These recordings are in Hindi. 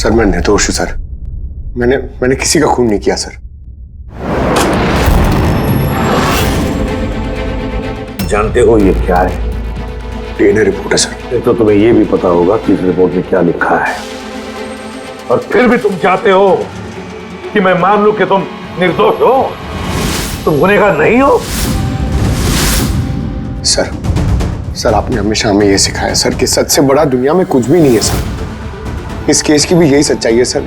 सर मैं निर्दोष हूं सर। मैंने किसी का खून नहीं किया सर। जानते हो ये क्या है? डीएनए रिपोर्ट है सर। फिर तो तुम्हें ये भी पता होगा कि इस रिपोर्ट में क्या लिखा है, और फिर भी तुम चाहते हो कि मैं मान लूं कि तुम निर्दोष हो, तुम गुनहगार नहीं हो। सर आपने हमेशा हमें यह सिखाया सर कि सच से बड़ा दुनिया में कुछ भी नहीं है सर। इस केस की भी यही सच्चाई है सर।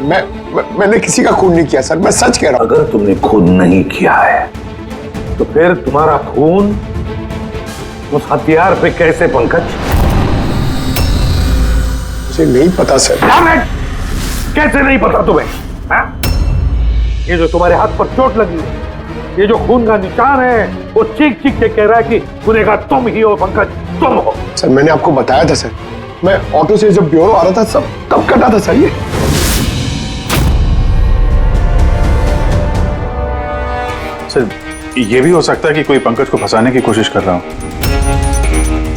मैंने किसी का खून नहीं किया सर, मैं सच कह रहा हूं। अगर तुमने खून नहीं किया है तो फिर तुम्हारा खून उस हथियार पे कैसे पंकज? मुझे नहीं पता सर। कैसे नहीं पता तुम्हें? हा? ये जो तुम्हारे हाथ पर चोट लगी है, ये जो खून का निशान है, वो चीख चीख के कह रहा है कि गुनहगार तुम ही हो पंकज, तुम हो। सर मैंने आपको बताया था सर, मैं ऑटो से जब ब्यूरो आ रहा था सब कब कटा था सर। ये भी हो सकता है कि कोई पंकज को फंसाने की कोशिश कर रहा हो।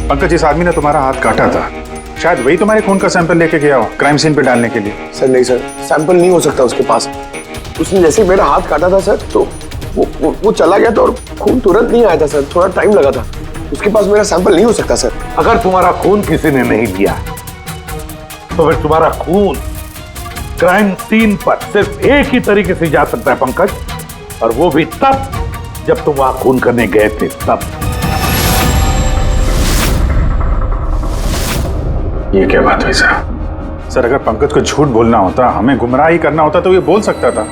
पंकज, इस आदमी ने तुम्हारा हाथ काटा था, शायद वही तुम्हारे खून का सैंपल लेके गया हो क्राइम सीन पे डालने के लिए। सर नहीं सर, सैंपल नहीं हो सकता उसके पास। उसने जैसे ही मेरा हाथ काटा था सर तो वो चला गया था और खून तुरंत नहीं आया था सर, थोड़ा टाइम लगा था। उसके पास मेरा सैंपल नहीं हो सकता सर। अगर तुम्हारा खून किसी ने नहीं लिया तो फिर तुम्हारा खून क्राइम सीन पर सिर्फ एक ही तरीके से जा सकता है पंकज, और वो भी तब जब तुम वहां खून करने गए थे तब। ये क्या बात हुई सर? अगर पंकज को झूठ बोलना होता, हमें गुमराह ही करना होता तो ये बोल सकता था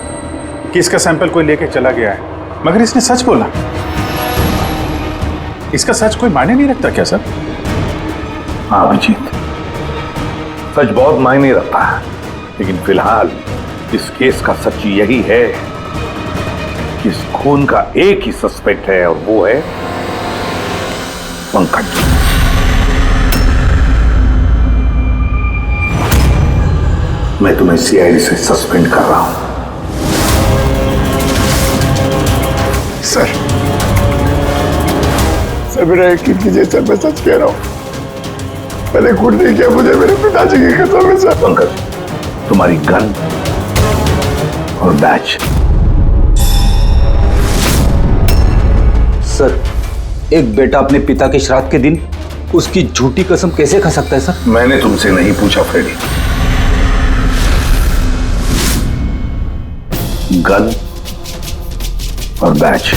कि इसका सैंपल कोई लेके चला गया है, मगर इसने सच बोला। इसका सच कोई मायने नहीं रखता क्या सर? हाँ अभिजीत, सच बहुत मायने रखता है, लेकिन फिलहाल इस केस का सच यही है कि इस खून का एक ही सस्पेक्ट है, और वो है पंकज। मैं तुम्हें सीआईडी से सस्पेंड कर रहा हूं। सर मेरा यकीन कीजिए सर, मैं सच कह रहा हूं। मैंने खून नहीं किया, मुझे मेरे पिताजी की कसम है सर। पंकज, तुम्हारी गन और बैच। सर, एक बेटा अपने पिता के श्राद्ध के दिन उसकी झूठी कसम कैसे खा सकता है सर? मैंने तुमसे नहीं पूछा फ्रेडी। गन और बैच।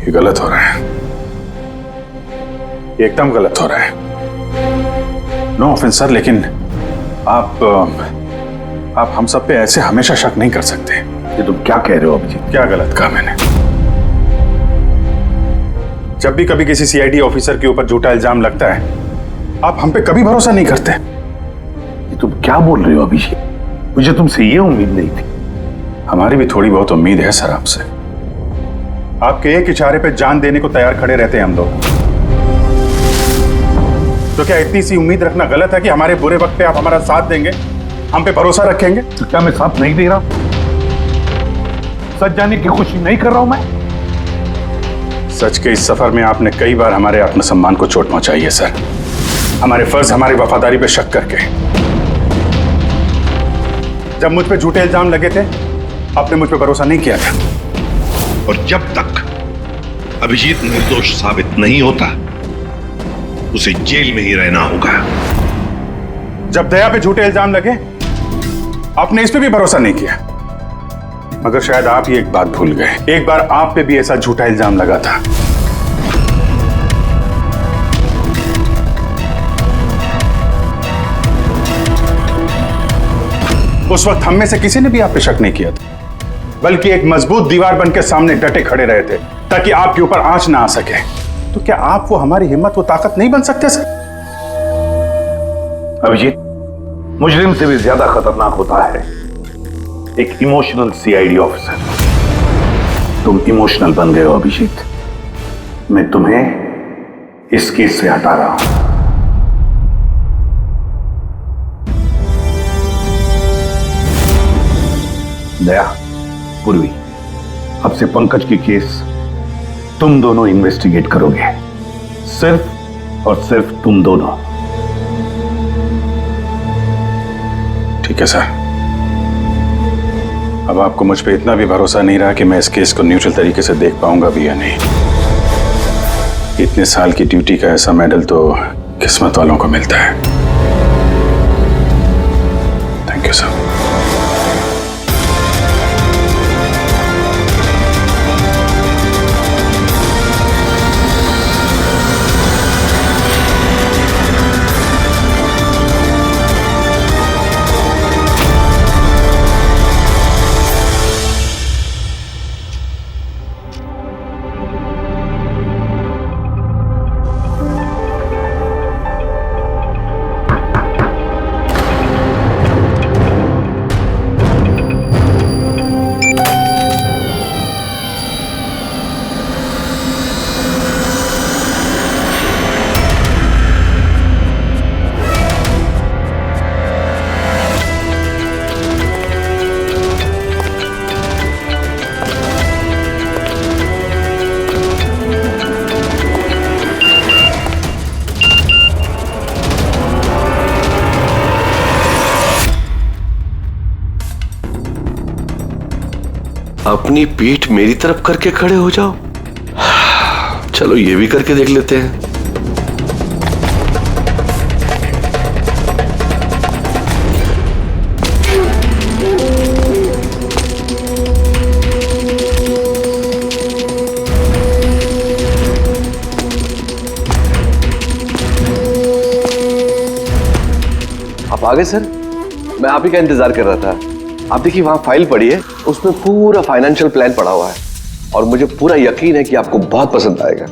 ये गलत हो रहा है, एकदम गलत हो रहा है। नो ऑफेंस सर, लेकिन आप हम सब पे ऐसे हमेशा शक नहीं कर सकते। ये तुम क्या कह रहे हो अभिजीत? क्या गलत कहा मैंने? जब भी कभी किसी सीआईडी ऑफिसर के ऊपर झूठा इल्जाम लगता है, आप हम पे कभी भरोसा नहीं करते। ये तुम क्या बोल रहे हो अभिजीत? मुझे तुमसे ये उम्मीद नहीं थी। हमारी भी थोड़ी बहुत उम्मीद है सर आपसे। आपके एक इशारे पे जान देने को तैयार खड़े रहते हैं हम लोग। तो क्या इतनी सी उम्मीद रखना गलत है कि हमारे बुरे वक्त पे आप हमारा साथ देंगे, हम पे भरोसा रखेंगे? तो क्या मैं साथ नहीं दे रहा? सच जाने की कोशिश नहीं कर रहा हूं मैं? सच के इस सफर में आपने कई बार हमारे आत्मसम्मान को चोट पहुंचाई है सर, हमारे फर्ज, हमारी वफादारी पे शक करके। जब मुझ पे झूठे इल्जाम लगे थे, आपने मुझ पे भरोसा नहीं किया था। और जब तक अभिजीत निर्दोष साबित नहीं होता, उसे जेल में ही रहना होगा। जब दया पे झूठे इल्जाम लगे, आपने इस पे भी भरोसा नहीं किया। मगर शायद आप ही एक बात भूल गए, एक बार आप पे भी ऐसा झूठा इल्जाम लगा था। उस वक्त हम में से किसी ने भी आप पे शक नहीं किया था, बल्कि एक मजबूत दीवार बनकर सामने डटे खड़े रहे थे ताकि आपके ऊपर आंच ना आ सके। तो क्या आप वो हमारी हिम्मत, वो ताकत नहीं बन सकते सर? अभिजीत, मुजरिम से भी ज्यादा खतरनाक होता है एक इमोशनल सीआईडी ऑफिसर। तुम इमोशनल बन गए हो अभिजीत। मैं तुम्हें इस केस से हटा रहा हूं। दया, पूर्वी, अब से पंकज की केस तुम दोनों इन्वेस्टिगेट करोगे, सिर्फ और सिर्फ तुम दोनों। ठीक है सर। अब आपको मुझ पे इतना भी भरोसा नहीं रहा कि मैं इस केस को न्यूट्रल तरीके से देख पाऊंगा भी या नहीं। इतने साल की ड्यूटी का ऐसा मेडल तो किस्मत वालों को मिलता है। Thank you sir. अपनी पीठ मेरी तरफ करके खड़े हो जाओ। चलो ये भी करके देख लेते हैं। आप आ गए सर? मैं आप ही का इंतजार कर रहा था। आप देखिए वहां फाइल पड़ी है, उसमें पूरा फाइनेंशियल प्लान पड़ा हुआ है और मुझे पूरा यकीन है कि आपको बहुत पसंद आएगा।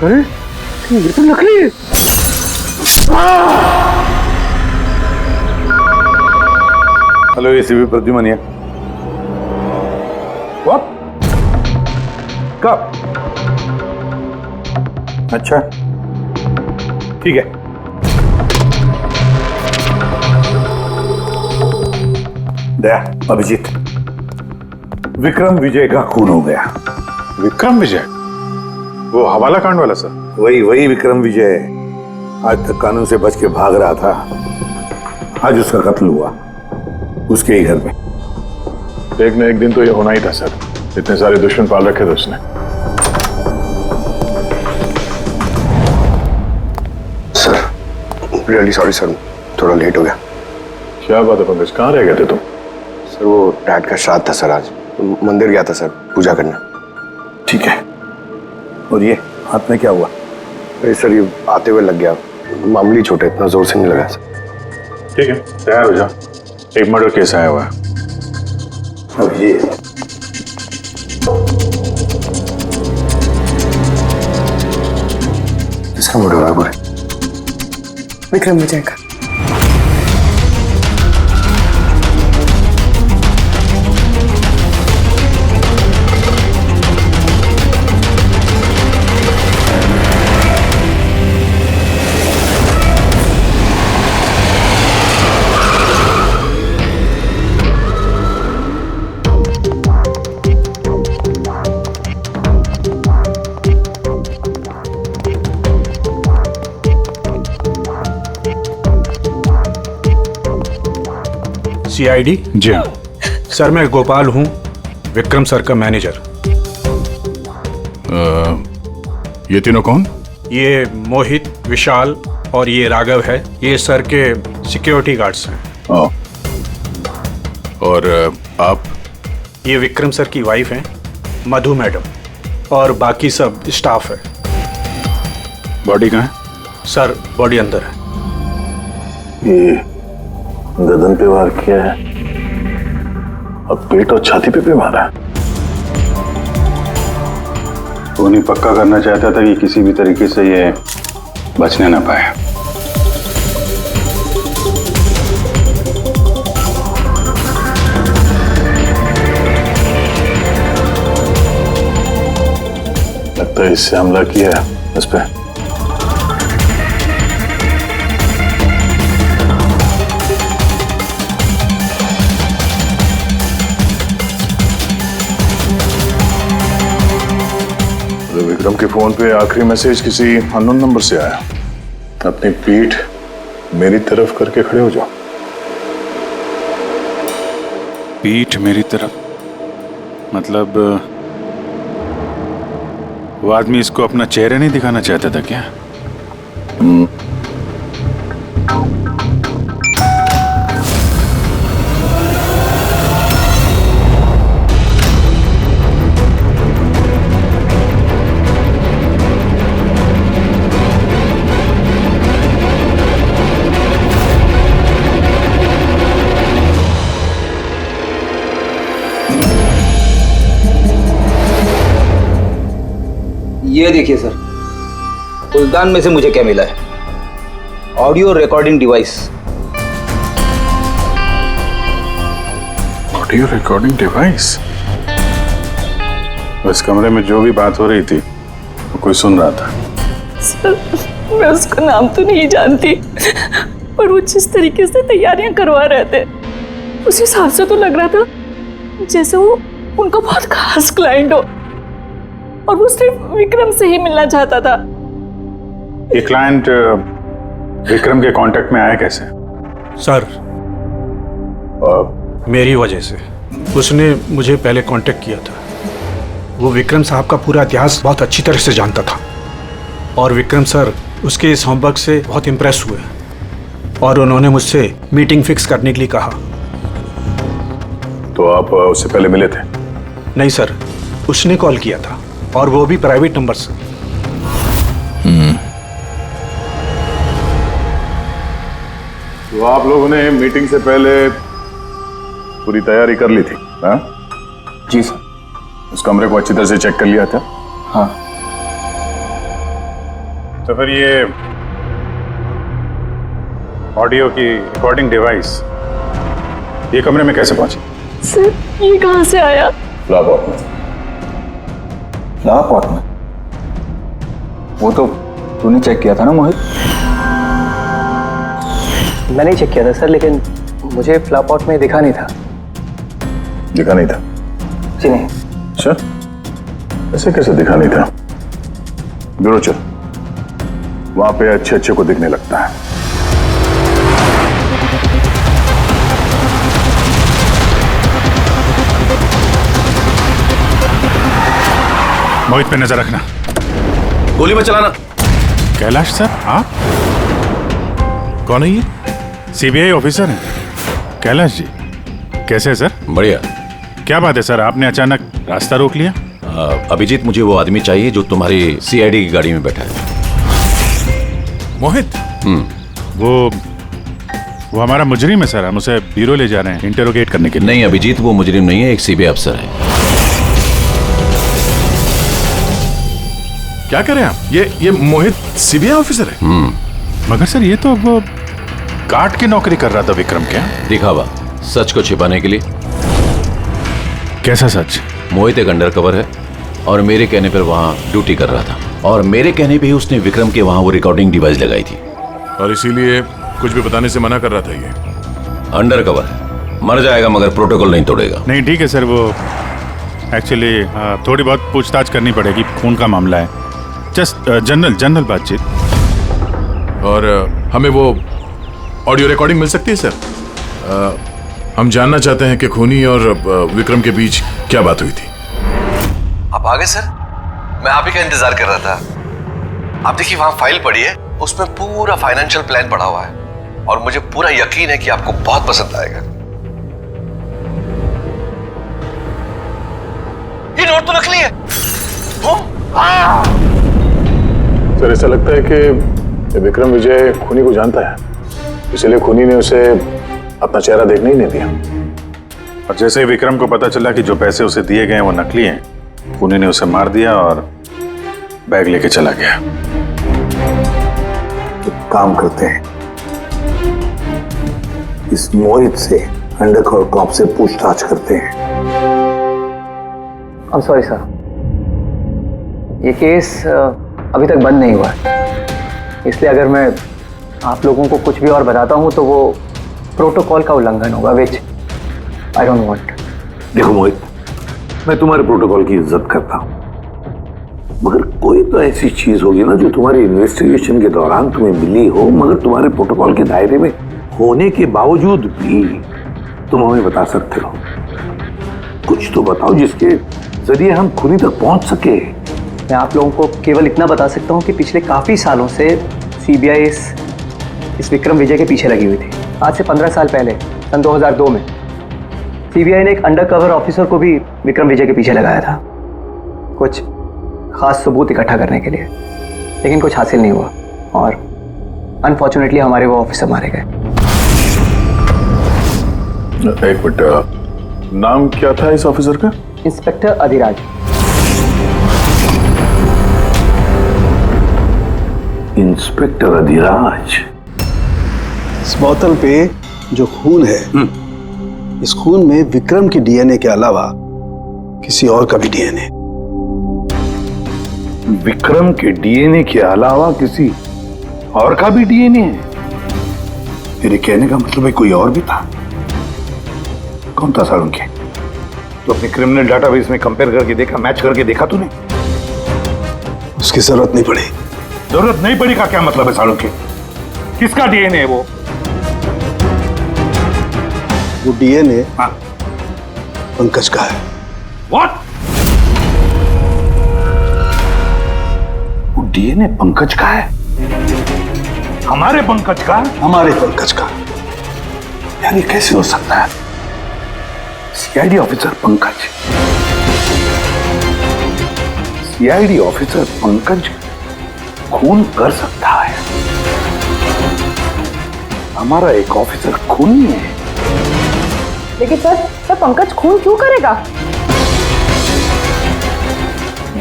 अरे ये तो नकली है। हेलो, एसीपी प्रद्युमन है। कब? अच्छा ठीक है। दया, अभिजीत, विक्रम विजय का खून हो गया। विक्रम विजय, वो हवाला कांड वाला सर? वही विक्रम विजय आज तक कानून से बच के भाग रहा था। आज उसका कत्ल हुआ, उसके ही घर में। एक न एक दिन तो ये होना ही था सर, इतने सारे दुश्मन पाल रखे थे उसने। सर रियली सॉरी सर, थोड़ा लेट हो गया। क्या बात है पंकज, कहाँ रह गए थे तुम? सर वो डैड का श्राद्ध था सर, आज मंदिर गया था सर पूजा करने। ठीक है, और ये हाथ में क्या हुआ? अरे सर ये आते हुए लग गया, मामूली चोट है, इतना जोर से नहीं लगा सर। ठीक है, तैयार हो जाओ, एक मर्डर केस आया हुआ है। अब ये किसका मर्डर हुआ बुरे? विक्रम विजय का। CID? जी हाँ। सर मैं गोपाल हूँ, विक्रम सर का मैनेजर। ये तीनों कौन? ये मोहित, विशाल और ये राघव है, ये सर के सिक्योरिटी गार्ड्स हैं। और आप? ये विक्रम सर की वाइफ हैं, मधु मैडम, और बाकी सब स्टाफ है। बॉडी कहाँ है? सर बॉडी अंदर है। ये गर्दन पे वार किया है, अब पेट और छाती पे भी मारा है। वो नहीं पक्का करना चाहता था कि किसी भी तरीके से ये बचने ना पाए। लगता है इससे हमला किया है इस पे। विक्रम के फोन पे आखिरी मैसेज किसी अननोन नंबर से आया। अपनी पीठ मेरी तरफ करके खड़े हो जाओ। पीठ मेरी तरफ मतलब वो आदमी इसको अपना चेहरा नहीं दिखाना चाहता था क्या? ये देखिए सर, फुलदान में से मुझे क्या मिला है? Audio recording device. Audio recording device? इस कमरे में जो भी बात हो रही थी वो कोई सुन रहा था। सर मैं उसका नाम तो नहीं जानती, पर वो जिस तरीके से तैयारियां करवा रहे थे उस हिसाब से तो लग रहा था जैसे वो उनका बहुत खास क्लाइंट हो और वो सिर्फ विक्रम से ही मिलना चाहता था। ये क्लाइंट विक्रम के कांटेक्ट में आया कैसे? सर मेरी वजह से। उसने मुझे पहले कांटेक्ट किया था। वो विक्रम साहब का पूरा इतिहास बहुत अच्छी तरह से जानता था और विक्रम सर उसके इस होमवर्क से बहुत इम्प्रेस हुए और उन्होंने मुझसे मीटिंग फिक्स करने के लिए कहा। तो आप उससे पहले मिले थे? नहीं सर, उसने कॉल किया था और वो भी प्राइवेट नंबर से। तो आप लोगों ने मीटिंग से पहले पूरी तैयारी कर ली थी? हाँ जी सर। उस कमरे को अच्छी तरह से चेक कर लिया था? हाँ। तो फिर ये ऑडियो की रिकॉर्डिंग डिवाइस ये कमरे में कैसे पहुंची? सर ये कहाँ से आया? फ्लावर में। फ्लावर पॉट में? वो तो तूने चेक किया था ना मोहित? मैंने चेक किया था सर, लेकिन मुझे फ्लावर पॉट में दिखा नहीं था। दिखा नहीं था? जी नहीं। अच्छा, ऐसे कैसे दिखा नहीं था? ब्यूरो चल, वहां पे अच्छे अच्छे को दिखने लगता है। मोहित पे नजर रखना। गोली में चलाना। कैलाश सर, आप कौन है? ये सीबीआई ऑफिसर हैं कैलाश जी। कैसे है सर? बढ़िया। क्या बात है सर, आपने अचानक रास्ता रोक लिया? अभिजीत, मुझे वो आदमी चाहिए जो तुम्हारी सीआईडी की गाड़ी में बैठा है। मोहित? वो हमारा मुजरिम है सर, हम उसे ब्यूरो ले जा रहे हैं इंटेरोगेट करने के लिए। नहीं अभिजीत, वो मुजरिम नहीं है, एक सीबीआई अफसर है। क्या करें आप? ये मोहित सीबीआई ऑफिसर है? मगर सर ये तो वो गार्ड की नौकरी कर रहा था विक्रम। क्या दिखावा? सच को छिपाने के लिए। कैसा सच? मोहित एक अंडरकवर है और मेरे कहने पर वहां ड्यूटी कर रहा था, और मेरे कहने पे ही उसने विक्रम के वहां वो रिकॉर्डिंग डिवाइस लगाई थी, और इसीलिए कुछ भी बताने से मना कर रहा था। ये अंडरकवर है, मर जाएगा मगर प्रोटोकॉल नहीं तोड़ेगा। नहीं ठीक है सर, वो एक्चुअली थोड़ी बहुत पूछताछ करनी पड़ेगी, खून का मामला है। जस्ट जनरल बातचीत। और हमें वो ऑडियो रिकॉर्डिंग मिल सकती है सर? हम जानना चाहते हैं कि खूनी और विक्रम के बीच क्या बात हुई थी। आप आ गए सर? मैं आप ही का इंतजार कर रहा था। आप देखिए वहां फाइल पड़ी है, उसमें पूरा फाइनेंशियल प्लान पड़ा हुआ है, और मुझे पूरा यकीन है कि आपको बहुत पसंद आएगा। ये नोट तो नकली है। सर ऐसा लगता है कि विक्रम विजय खूनी को जानता है, इसलिए खूनी ने उसे अपना चेहरा देखने ही नहीं दिया। और जैसे ही विक्रम को पता चला कि जो पैसे उसे दिए गए वो नकली हैं, खूनी ने उसे मार दिया और बैग लेके चला गया। तो काम करते हैं, इस मोहित से अंडरकवर कॉप से पूछताछ करते हैं। I'm sorry सर, ये केस अभी तक बंद नहीं हुआ है, इसलिए अगर मैं आप लोगों को कुछ भी और बताता हूँ तो वो प्रोटोकॉल का उल्लंघन होगा, विच आई डोंट वांट। देखो मोहित, मैं तुम्हारे प्रोटोकॉल की इज्जत करता हूँ, मगर कोई तो ऐसी चीज होगी ना जो तुम्हारी इन्वेस्टिगेशन के दौरान तुम्हें मिली हो, मगर तुम्हारे प्रोटोकॉल के दायरे में होने के बावजूद भी तुम हमें बता सकते हो। कुछ तो बताओ जिसके जरिए हम खूनी तक पहुंच सके। मैं आप लोगों को केवल इतना बता सकता हूँ कि पिछले काफ़ी सालों से सीबीआई इस विक्रम विजय के पीछे लगी हुई थी। आज से 15 साल पहले सन 2002 में सीबीआई ने एक अंडरकवर ऑफिसर को भी विक्रम विजय के पीछे लगाया था, कुछ खास सबूत इकट्ठा करने के लिए, लेकिन कुछ हासिल नहीं हुआ और अनफॉर्चुनेटली हमारे वो ऑफिसर मारे गए। एक मिनट, नाम क्या था इस ऑफिसर का? इंस्पेक्टर अधिराज। इंस्पेक्टर अधिराज। इस बोतल पे जो खून है, इस खून में विक्रम की डीएनए के अलावा किसी और का भी डीएनए। विक्रम के डीएनए के अलावा किसी और का भी डीएनए है? तेरे कहने का मतलब है कोई और भी था? कौन था सालुंखे? तो अपने क्रिमिनल डाटाबेस में कंपेयर करके देखा, मैच करके देखा तूने? उसकी जरूरत नहीं पड़ी। जरूरत नहीं पड़ी का क्या मतलब है सालुंखे? किसका डीएनए है वो? वो डीएनए पंकज का है। व्हाट? वो डीएनए पंकज का है? हमारे पंकज का? हमारे पंकज का। यार ये कैसे हो सकता है? CID officer Pankaj, CID officer Pankaj खून कर सकता है? हमारा एक ऑफिसर खूनी है। लेकिन सर पंकज खून क्यों करेगा?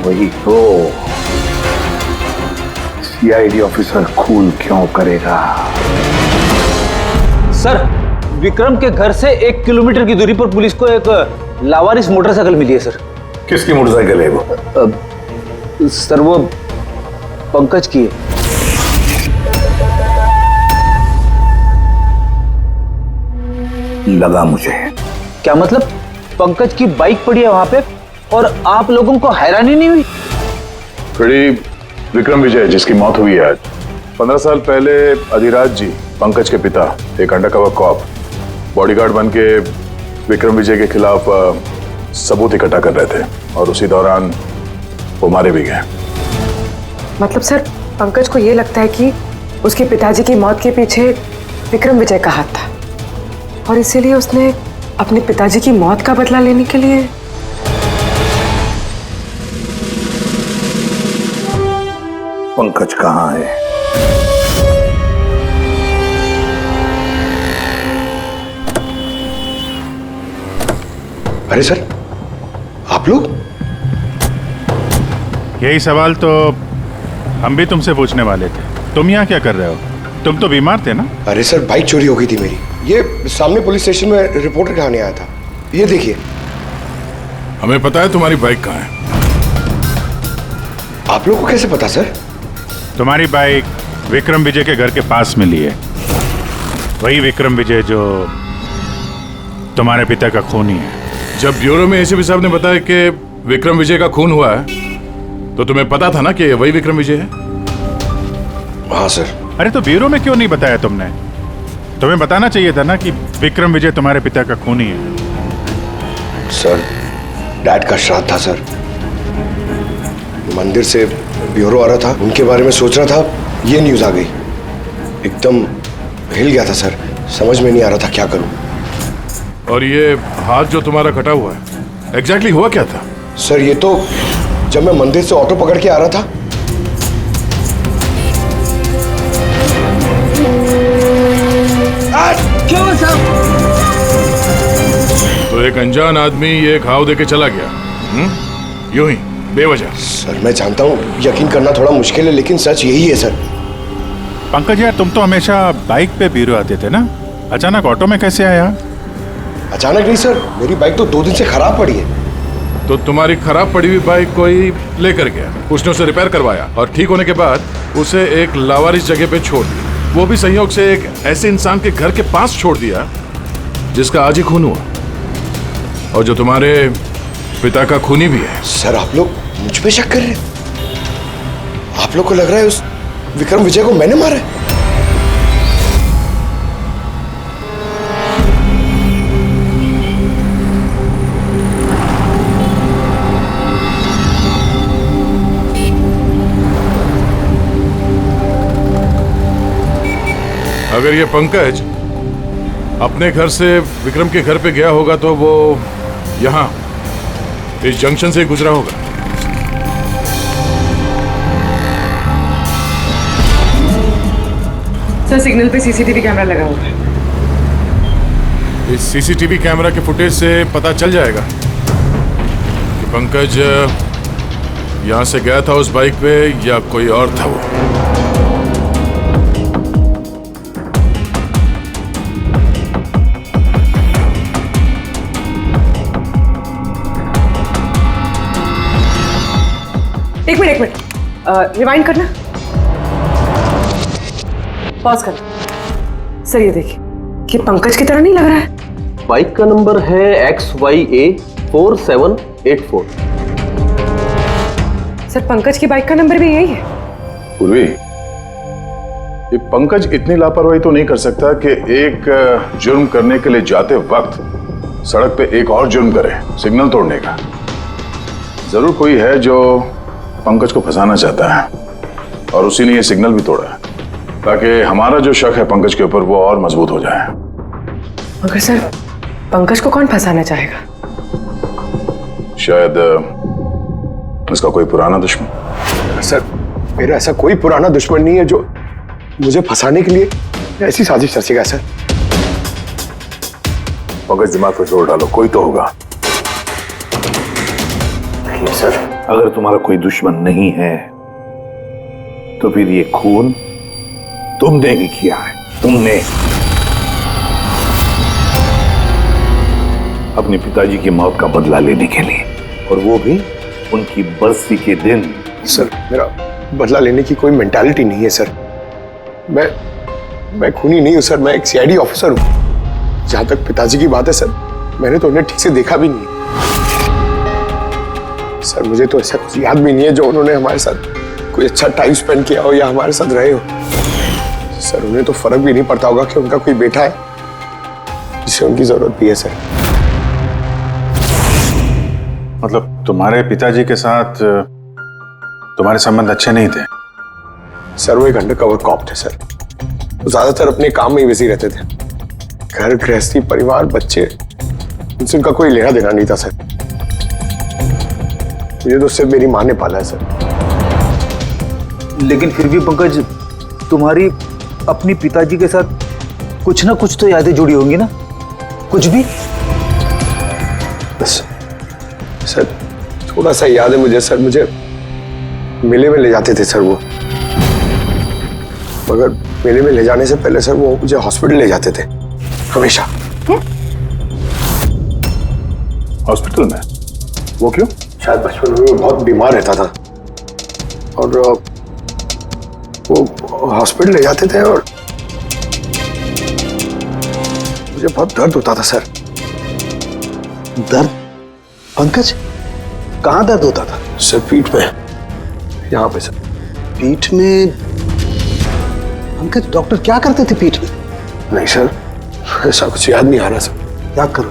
वही तो, सीआईडी ऑफिसर खून क्यों करेगा? सर, विक्रम के घर से 1 किलोमीटर की दूरी पर पुलिस को एक लावारिस मोटरसाइकिल मिली है सर। किसकी मोटरसाइकिल है वो? सर वो पंकज की है। लगा मुझे। क्या मतलब? पंकज की बाइक पड़ी है वहां पे और आप लोगों को हैरानी नहीं हुई? विक्रम विजय जिसकी मौत हुई है आज, 15 साल पहले अधिराज जी, पंकज के पिता, एक अंडरकवर कॉप, बॉडीगार्ड बन के विक्रम विजय के खिलाफ सबूत इकट्ठा कर रहे थे और उसी दौरान वो मारे भी गए। मतलब सर, पंकज को ये लगता है कि उसके पिताजी की मौत के पीछे विक्रम विजय का हाथ था और इसीलिए उसने अपने पिताजी की मौत का बदला लेने के लिए। पंकज कहाँ है? अरे सर, आप लोग? यही सवाल तो हम भी तुमसे पूछने वाले थे। तुम यहाँ क्या कर रहे हो? तुम तो बीमार थे ना? अरे सर, बाइक चोरी हो गई थी मेरी। ये सामने पुलिस स्टेशन में रिपोर्टर कहानी आया था। ये देखिए। हमें पता है तुम्हारी बाइक कहाँ है। आप लोगों को कैसे पता सर? तुम्हारी बाइक विक्रम विजय के घर के पास मिली है। वही विक्रम विजय जो तुम्हारे पिता का खूनी है। जब ब्यूरो में एसीपी साहब ने बताया कि विक्रम विजय का खून हुआ है तो तुम्हें पता था ना कि वही विक्रम विजय है? हाँ सर। अरे तो ब्यूरो में क्यों नहीं बताया तुमने? तुम्हें बताना चाहिए था ना कि विक्रम विजय तुम्हारे पिता का खूनी है। सर, डैड का श्राद्ध था सर। मंदिर से ब्यूरो आ रहा था, उनके बारे में सोच रहा था, ये न्यूज आ गई। एकदम हिल गया था सर, समझ में नहीं आ रहा था क्या करूं। और ये हाथ जो तुम्हारा कटा हुआ है, एग्जैक्टली हुआ क्या था? सर, ये तो जब मैं मंदिर से ऑटो पकड़ के आ रहा था, क्यों साहब? तो एक अनजान आदमी ये घाव देके चला गया, यूं ही बेवजह। सर, मैं जानता हूँ यकीन करना थोड़ा मुश्किल है, लेकिन सच यही है सर। पंकज यार, तुम तो हमेशा बाइक पे ब्यूरो आते थे ना, अचानक ऑटो में कैसे आया? अचानक नहीं सर, मेरी बाइक तो 2 दिन से खराब पड़ी है। तो तुम्हारी खराब पड़ी हुई बाइक कोई लेकर गया, उसने उसे रिपेयर करवाया और ठीक होने के बाद उसे एक लावारिस जगह पे छोड़ दिया। वो भी संयोग से एक ऐसे इंसान के घर के पास छोड़ दिया जिसका आज ही खून हुआ और जो तुम्हारे पिता का खूनी भी है। सर, आप लोग मुझ पे शक कर रहे हैं? आप लोग को लग रहा है उस विक्रम विजय को मैंने मारा है? अगर ये पंकज अपने घर से विक्रम के घर पे गया होगा तो वो यहाँ इस जंक्शन से गुजरा होगा। सर, सिग्नल पे सीसीटीवी कैमरा लगा हुआ है। इस सीसीटीवी कैमरा के फुटेज से पता चल जाएगा कि पंकज यहाँ से गया था उस बाइक पे या कोई और था वो। एक मिनट रिवाइंड करना, पॉज करना। सर, ये देखिए कि पंकज की तरह नहीं लग रहा है। बाइक का नंबर है XYA 4784। सर, पंकज की बाइक का नंबर भी यही है। पूर्वी, ये पंकज इतनी लापरवाही तो नहीं कर सकता कि एक जुर्म करने के लिए जाते वक्त सड़क पे एक और जुर्म करे, सिग्नल तोड़ने का। जरूर कोई है जो पंकज को फंसाना चाहता है और उसी ने ये सिग्नल भी तोड़ा है ताकि हमारा जो शक है पंकज के ऊपर वो और मजबूत हो जाए। मगर सर, पंकज को कौन फंसाना चाहेगा? शायद इसका कोई पुराना दुश्मन। सर, मेरा ऐसा कोई पुराना दुश्मन नहीं है जो मुझे फंसाने के लिए ऐसी साजिश रचेगा। सर, पंकज, दिमाग पर जोर डालो, कोई तो होगा। नहीं सर, अगर तुम्हारा कोई दुश्मन नहीं है तो फिर ये खून तुमने ही किया है। तुमने अपने पिताजी की मौत का बदला लेने के लिए, और वो भी उनकी बरसी के दिन। सर, मेरा बदला लेने की कोई मेंटालिटी नहीं है सर। मैं खूनी नहीं हूं सर, मैं एक CID ऑफिसर हूं। जहां तक पिताजी की बात है सर, मैंने तो उन्हें ठीक से देखा भी नहीं। सर मुझे तो ऐसा कुछ याद भी नहीं है जो उन्होंने हमारे साथ कोई अच्छा टाइम स्पेंड किया हो या हमारे साथ रहे हो। सर उन्हें तो फर्क भी नहीं पड़ता होगा कि उनका कोई बेटा है जिसे उनकी जरूरत भी है। सर मतलब तुम्हारे पिताजी के साथ तुम्हारे संबंध अच्छे नहीं थे? सर वो एक अंडरकवर कॉप थे सर। वो ज्यादातर अपने काम में ही बिजी रहते थे। घर गृहस्थी परिवार बच्चे उनसे उनका कोई लेना देना नहीं था सर। मुझे तो सिर्फ मेरी माँ ने पाला है सर। लेकिन फिर भी पंकज, तुम्हारी अपनी पिताजी के साथ कुछ ना कुछ तो यादें जुड़ी होंगी ना? कुछ भी? बस सर थोड़ा सा याद है मुझे सर। मुझे मेले में ले जाते थे सर वो, मगर मेले में ले जाने से पहले सर वो मुझे हॉस्पिटल ले जाते थे हमेशा। हॉस्पिटल में? वो क्यों? शायद बचपन में वो बहुत बीमार रहता था और वो हॉस्पिटल ले जाते थे और मुझे बहुत दर्द होता था सर। दर्द? पंकज, कहाँ दर्द होता था? सर पीठ में, यहाँ पे सर। पीठ में? पंकज, डॉक्टर क्या करते थे पीठ में? नहीं सर, ऐसा कुछ याद नहीं आ रहा सर।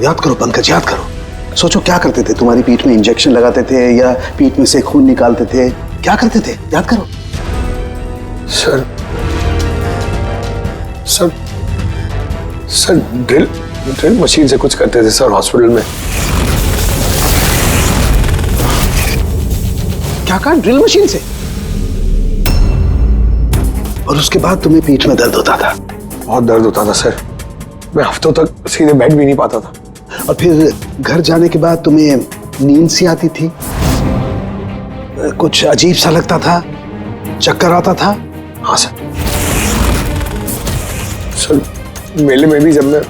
याद करो पंकज, याद करो। सोचो क्या करते थे? तुम्हारी पीठ में इंजेक्शन लगाते थे या पीठ में से खून निकालते थे? क्या करते थे? याद करो। Sir sir sir drill machine से कुछ करते थे सर हॉस्पिटल में। क्या कहा? ड्रिल मशीन से? और उसके बाद तुम्हें पीठ में दर्द होता था? बहुत दर्द होता था सर। मैं हफ्तों तक सीधे बैठ भी नहीं पाता था। और फिर घर जाने के बाद तुम्हें नींद सी आती थी? कुछ अजीब सा लगता था? चक्कर आता था? हाँ सर। सर मेले में भी जब मैं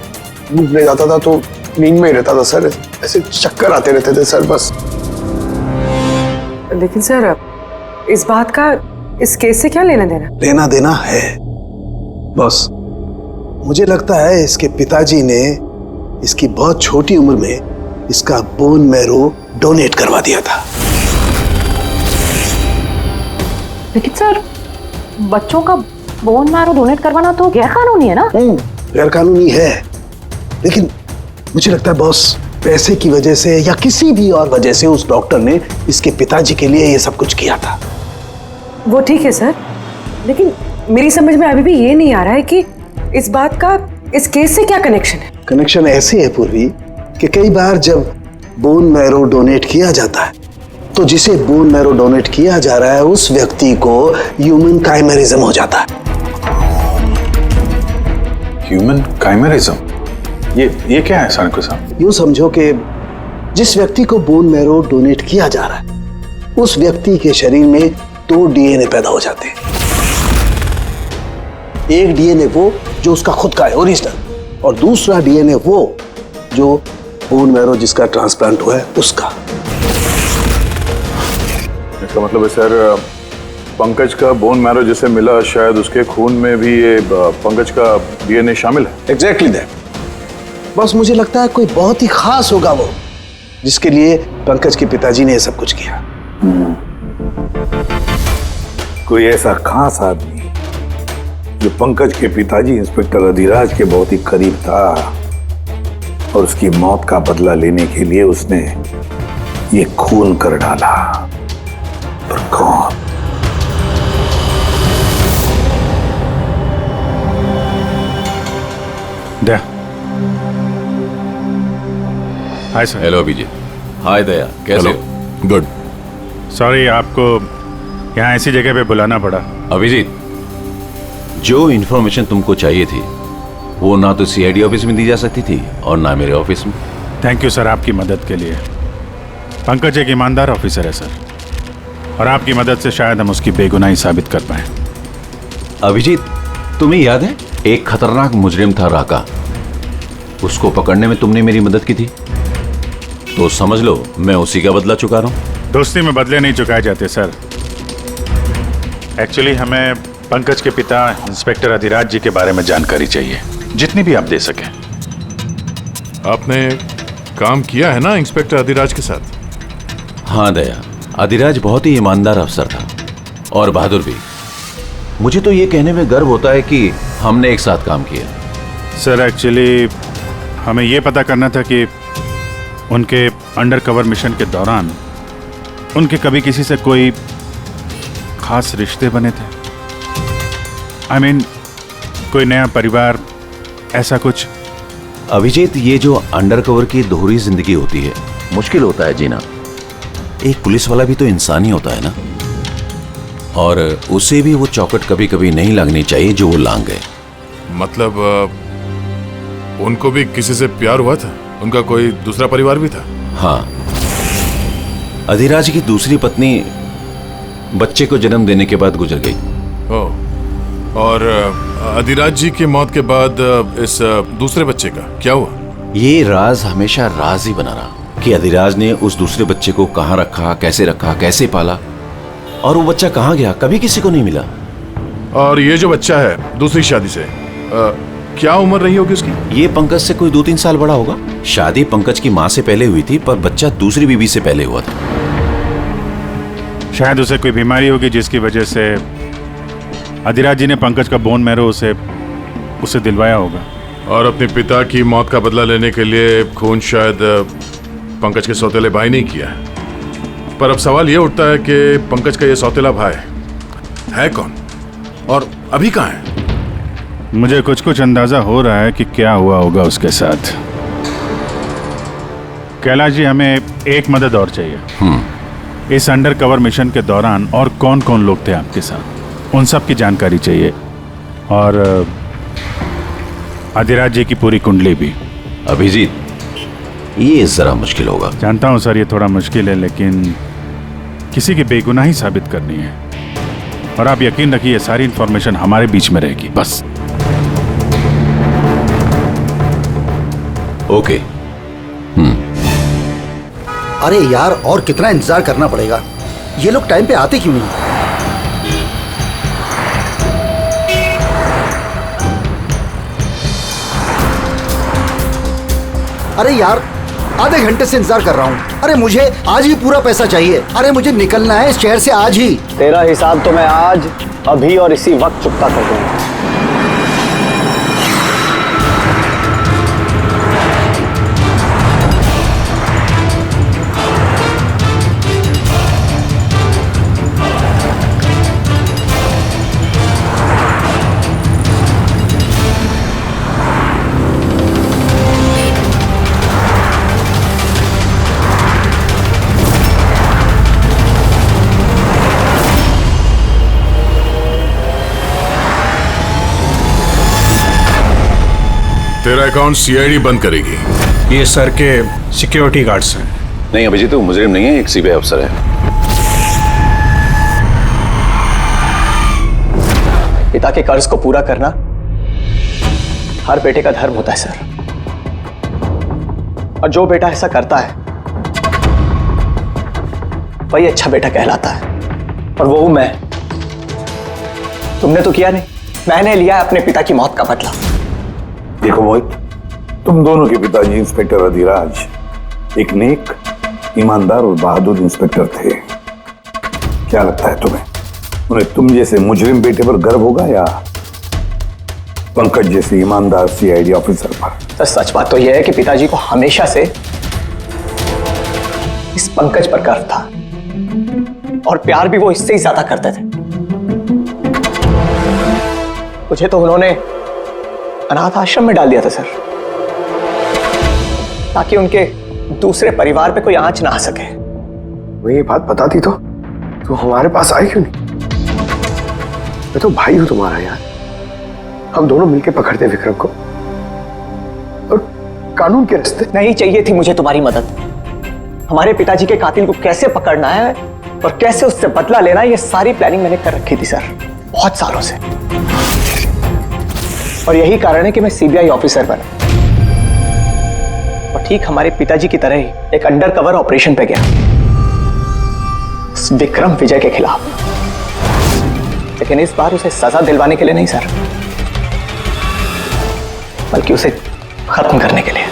घूमने जाता था तो नींद में ही रहता था सर। ऐसे चक्कर आते रहते थे सर बस। लेकिन सर इस बात का इस केस से क्या लेना देना? लेना देना है बॉस। मुझे लगता है इसके पिताजी ने इसकी बहुत छोटी उम्र में इसका बोन मैरो डोनेट करवा दिया था। लेकिन सर बच्चों का बोन मैरो डोनेट करवाना तो गैर कानूनी है ना? गैर कानूनी है, लेकिन मुझे लगता है बॉस पैसे की वजह से या किसी भी और वजह से उस डॉक्टर ने इसके पिताजी के लिए ये सब कुछ किया था। वो ठीक है सर, लेकिन मेरी समझ में अभी भी ये नहीं आ रहा है कि इस बात का इस केस से क्या कनेक्शन है। कनेक्शन ऐसे है पूर्वी कि कई बार जब बोन मैरो डोनेट किया जाता है तो जिसे बोन मैरो डोनेट किया जा रहा है उस व्यक्ति को ह्यूमन काइमेरिज्म हो जाता है। ह्यूमन काइमेरिज्म? ये क्या है सानिको साहब? यूं समझो कि जिस व्यक्ति को बोन मैरो डोनेट किया जा रहा है उस व्यक्ति के शरीर में 2 डीएनए पैदा हो जाते हैं। एक डीएनए वो जो उसका खुद का है ओरिजिनल, और दूसरा डीएनए वो जो बोन मैरो जिसका ट्रांसप्लांट हुआ है उसका। इसका मतलब है सर पंकज का बोन मैरो जिसे मिला शायद उसके खून में भी ये पंकज का डीएनए शामिल है। Exactly that. बस मुझे लगता है कोई बहुत ही खास होगा वो जिसके लिए पंकज के पिताजी ने ये सब कुछ किया। कोई ऐसा खास आदमी जो पंकज के पिताजी इंस्पेक्टर अधिराज के बहुत ही करीब था और उसकी मौत का बदला लेने के लिए उसने ये खून कर डाला। पर कौन? Daya. Hi sir. Hello Abhijeet. Hi Daya, कैसे हो? गुड। सॉरी आपको यहाँ ऐसी जगह पे बुलाना पड़ा। अभिजीत, जो इन्फॉर्मेशन तुमको चाहिए थी वो ना तो सीआईडी ऑफिस में दी जा सकती थी और ना मेरे ऑफिस में। थैंक यू सर आपकी मदद के लिए। पंकज एक ईमानदार ऑफिसर है सर, और आपकी मदद से शायद हम उसकी बेगुनाही साबित कर पाए। अभिजीत, तुम्हें याद है एक खतरनाक मुजरिम था राका, उसको पकड़ने में तुमने मेरी मदद की थी, तो समझ लो मैं उसी का बदला चुका रहा हूं। दोस्ती में बदले नहीं चुकाए जाते सर। एक्चुअली हमें पंकज के पिता इंस्पेक्टर अधिराज जी के बारे में जानकारी चाहिए, जितनी भी आप दे सकें। आपने काम किया है ना इंस्पेक्टर अधिराज के साथ? हाँ दया, अधिराज बहुत ही ईमानदार अफसर था और बहादुर भी। मुझे तो ये कहने में गर्व होता है कि हमने एक साथ काम किया। सर एक्चुअली हमें ये पता करना था कि उनके अंडर कवर मिशन के दौरान उनके कभी किसी से कोई खास रिश्ते बने थे। I mean, कोई नया परिवार, ऐसा कुछ। अभिजीत, ये जो अंडर कवर की दोहरी जिंदगी होती है, मुश्किल होता है जीना। एक पुलिस वाला भी तो इंसान ही होता है ना, और उसे भी वो चौकट कभी कभी नहीं लगनी चाहिए जो वो लांग गए। मतलब उनको भी किसी से प्यार हुआ था? उनका कोई दूसरा परिवार भी था? हाँ, अधिराज की दूसरी पत्नी बच्चे को जन्म देने के बाद गुजर गई। ओह, और अधिराज जी की मौत के बाद इस दूसरे बच्चे का क्या हुआ? ये राज हमेशा राज ही बना रहा कि अधिराज ने उस दूसरे बच्चे को कहाँ रखा, कैसे पाला, और वो बच्चा कहाँ गया, कभी किसी को नहीं मिला। और ये जो बच्चा है दूसरी शादी से, क्या उम्र रही होगी उसकी? ये पंकज से कोई 2-3 साल बड़ा होगा। शादी पंकज की माँ से पहले हुई थी, पर बच्चा दूसरी बीवी से पहले हुआ था। शायद उसे कोई बीमारी होगी जिसकी वजह से अधिराज जी ने पंकज का बोन मैरो उसे दिलवाया होगा। और अपने पिता की मौत का बदला लेने के लिए खून शायद पंकज के सौतेले भाई नहीं किया है। पर अब सवाल ये उठता है कि पंकज का ये सौतेला भाई है कौन और अभी कहाँ है? मुझे कुछ अंदाजा हो रहा है कि क्या हुआ होगा उसके साथ। कैलाश जी, हमें एक मदद और चाहिए। इस अंडर कवर मिशन के दौरान और कौन कौन लोग थे आपके साथ, उन सब की जानकारी चाहिए, और अधिराज जी की पूरी कुंडली भी। अभिजीत, ये जरा मुश्किल होगा। जानता हूं सर, ये थोड़ा मुश्किल है, लेकिन किसी की बेगुनाही साबित करनी है, और आप यकीन रखिए ये सारी इंफॉर्मेशन हमारे बीच में रहेगी, बस। ओके। अरे यार, और कितना इंतजार करना पड़ेगा? ये लोग टाइम पे आते क्यों नहीं? अरे यार, आधे घंटे से इंतजार कर रहा हूँ। अरे मुझे आज ही पूरा पैसा चाहिए। अरे मुझे निकलना है इस शहर से आज ही। तेरा हिसाब तो मैं आज, अभी और इसी वक्त चुकता कर दूंगा। तेरा अकाउंट सीआईडी बंद करेगी। ये सर के सिक्योरिटी गार्ड्स हैं। नहीं अभिजीत, वो मुजरिम नहीं है, एक सीबीआई अफसर है। पिता के कर्ज को पूरा करना हर बेटे का धर्म होता है सर, और जो बेटा ऐसा करता है वही अच्छा बेटा कहलाता है, और वो हूं मैं। तुमने तो किया नहीं, मैंने लिया अपने पिता की मौत का बदला। देखो मोहित, तुम दोनों के पिताजी इंस्पेक्टर अधिराज एक नेक, ईमानदार और बहादुर इंस्पेक्टर थे। क्या लगता है तुम्हें, उन्हें तुम जैसे मुजरिम बेटे पर गर्व होगा या पंकज जैसे ईमानदार सीआईडी ऑफिसर पर? तो सच बात तो यह है कि पिताजी को हमेशा से इस पंकज पर गर्व था, और प्यार भी वो इससे ही ज्यादा करते थे। मुझे तो उन्होंने अनाथ आश्रम में डाल दिया था सर, ताकि उनके दूसरे परिवार पे कोई आंच ना आ सके। वो ये बात बताती तो हमारे पास आई क्यों नहीं? मैं तो भाई हूं तुम्हारा यार। हम दोनों मिलके पकड़ते विक्रम को, और कानून के रास्ते। नहीं चाहिए थी मुझे तुम्हारी मदद। हमारे पिताजी के कातिल को कैसे पकड़ना है और कैसे उससे बदला लेना है, ये सारी प्लानिंग मैंने कर रखी थी सर, बहुत सालों से। और यही कारण है कि मैं सीबीआई ऑफिसर बना, और ठीक हमारे पिताजी की तरह ही एक अंडर कवर ऑपरेशन पे गया उस विक्रम विजय के खिलाफ। लेकिन इस बार उसे सजा दिलवाने के लिए नहीं सर, बल्कि उसे खत्म करने के लिए।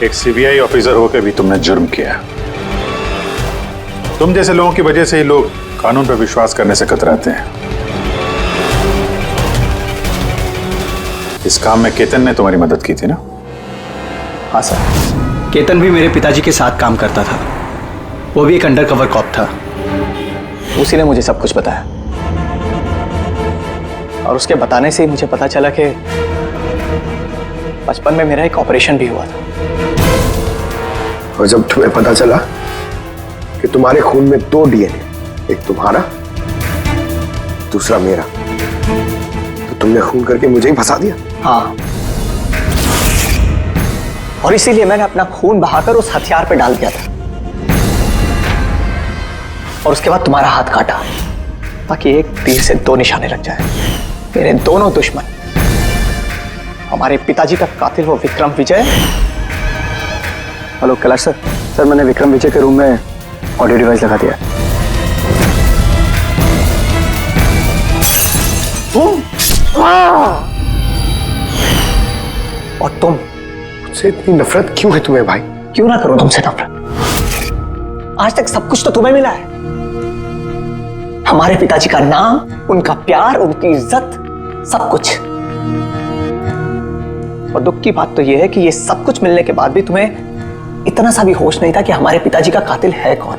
एक सीबीआई ऑफिसर होकर भी तुमने जुर्म किया। तुम जैसे लोगों की वजह से ही लोग कानून पर विश्वास करने से कतराते हैं। इस काम में केतन ने तुम्हारी मदद की थी ना? हाँ सर, केतन भी मेरे पिताजी के साथ काम करता था। वो भी एक अंडरकवर कॉप था। उसी ने मुझे सब कुछ बताया और उसके बताने से ही मुझे पता चला कि बचपन में मेरा एक ऑपरेशन भी हुआ था। और जब तुम्हें पता चला कि तुम्हारे खून में 2 डीएनए, एक तुम्हारा दूसरा मेरा, तो तुमने खून करके मुझे ही फंसा दिया। हाँ, और इसीलिए मैंने अपना खून बहाकर उस हथियार पे डाल दिया था और उसके बाद तुम्हारा हाथ काटा ताकि एक तीर से 2 निशाने लग जाए। मेरे दोनों दुश्मन, हमारे पिताजी का कातिल वो Vikram Vijay. Hello Kailash sir. Sir, मैंने विक्रम विजय के रूम में ऑडियो डिवाइस लगा दिया। और तुम मुझसे इतनी नफरत क्यों है तुम्हें भाई? क्यों ना करो तुमसे नफरत? आज तक सब कुछ तो तुम्हें मिला है। हमारे पिताजी का नाम, उनका प्यार, उनकी इज्जत, सब कुछ। और दुख की बात तो यह है कि ये सब कुछ मिलने के बाद भी तुम्हें इतना सा भी होश नहीं था कि हमारे पिताजी का कातिल है कौन।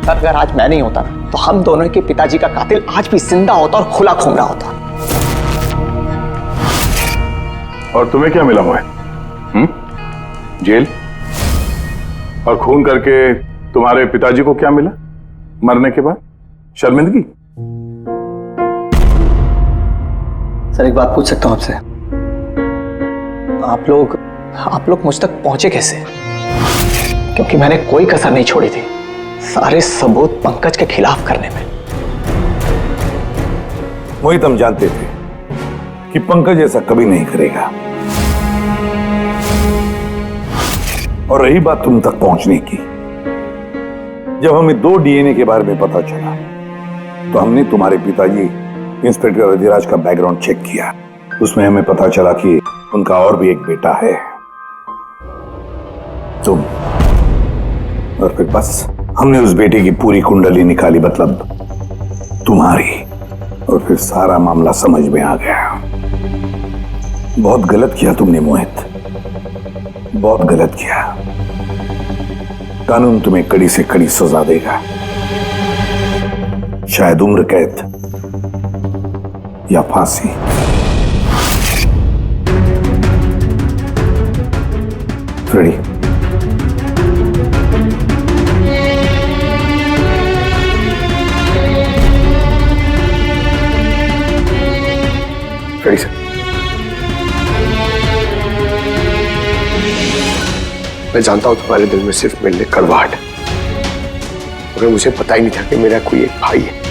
अगर आज मैं नहीं होता तो हम दोनों के पिताजी का कातिल आज भी जिंदा होता और खुला घूम रहा होता। और तुम्हें क्या मिला मोहित? जेल? और खून करके तुम्हारे पिताजी को क्या मिला मरने के बाद? शर्मिंदगी? सर, एक बात पूछ सकता हूं आपसे? आप लोग मुझ तक पहुंचे कैसे? क्योंकि मैंने कोई कसर नहीं छोड़ी थी सारे सबूत पंकज के खिलाफ करने में। मोहित, हम जानते थे कि पंकज ऐसा कभी नहीं करेगा। और रही बात तुम तक पहुंचने की, जब हमें 2 डीएनए के बारे में पता चला तो हमने तुम्हारे पिताजी इंस्पेक्टर अधिराज का बैकग्राउंड चेक किया। उसमें हमें पता चला कि उनका और भी एक बेटा है, तुम। और फिर बस हमने उस बेटे की पूरी कुंडली निकाली, मतलब तुम्हारी। और फिर सारा मामला समझ में आ गया। बहुत गलत किया तुमने मोहित, बहुत गलत किया। कानून तुम्हें कड़ी से कड़ी सजा देगा, शायद उम्र कैद या फांसी। फ्रेडी, फ्रेडी सर, मैं जानता हूं तुम्हारे दिल में सिर्फ मेरे लिए कड़वाहट है, मगर मुझे पता ही नहीं था कि मेरा कोई एक भाई है।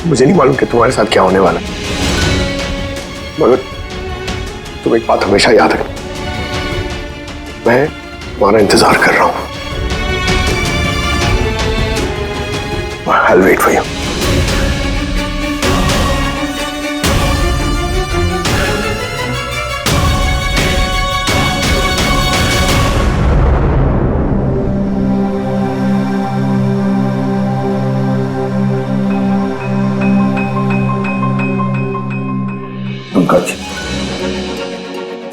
मुझे नहीं मालूम कि तुम्हारे साथ क्या होने वाला, मगर तुम एक बात हमेशा याद रखना, मैं तुम्हारा इंतजार कर रहा हूं। I'll wait for you. Pankaj,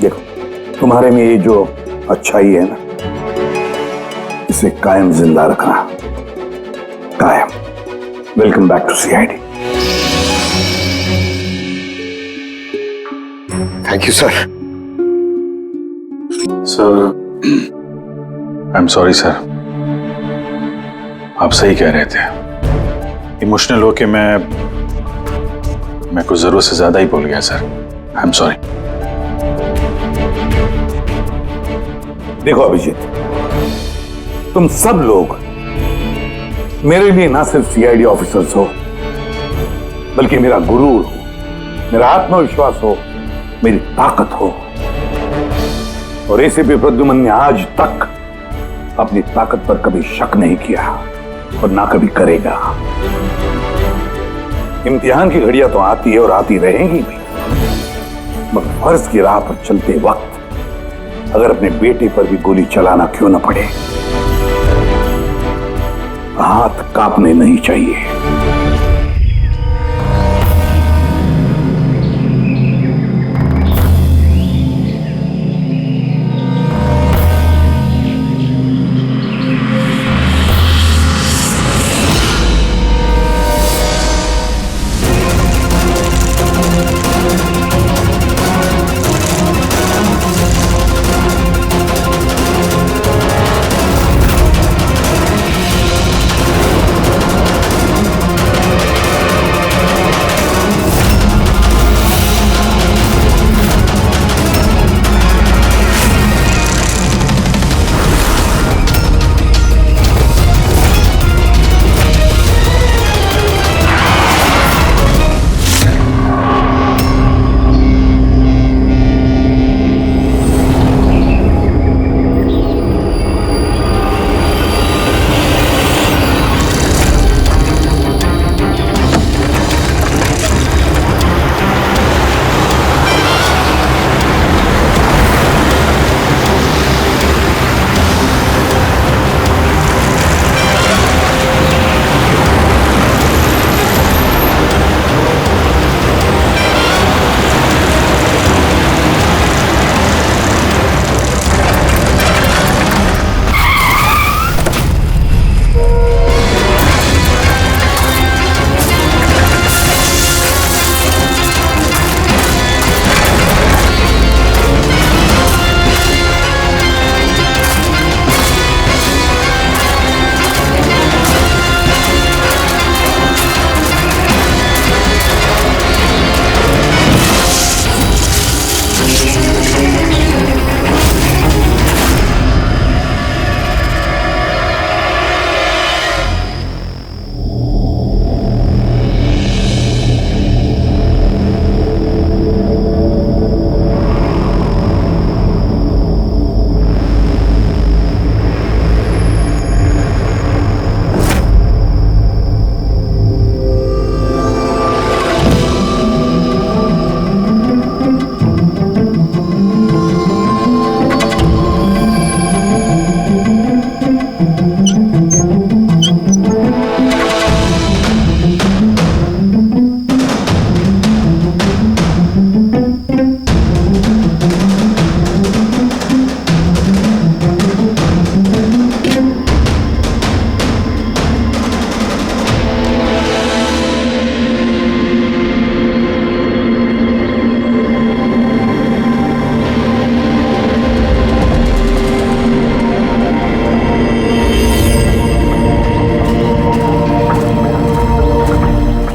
देखो, तुम्हारे में ये जो अच्छाई है ना, इसे कायम जिंदा रखना, कायम। Welcome back to CID. Thank you sir. Sir, I am sorry sir, आप सही कह रहे थे। इमोशनल होके मैं कुछ जरूरत से ज्यादा ही बोल गया सर। I am sorry. देखो अभिजीत, तुम सब लोग मेरे लिए ना सिर्फ सीआईडी ऑफिसर्स हो, बल्कि मेरा गुरूर हो, मेरा आत्मविश्वास हो, मेरी ताकत हो। और एसीपी प्रद्युमन ने आज तक अपनी ताकत पर कभी शक नहीं किया और ना कभी करेगा। इम्तिहान की घड़ियां तो आती है और आती रहेंगी भी, मगर फर्ज की राह पर चलते वक्त अगर अपने बेटे पर भी गोली चलाना क्यों न पड़े, हाथ कांपने नहीं चाहिए।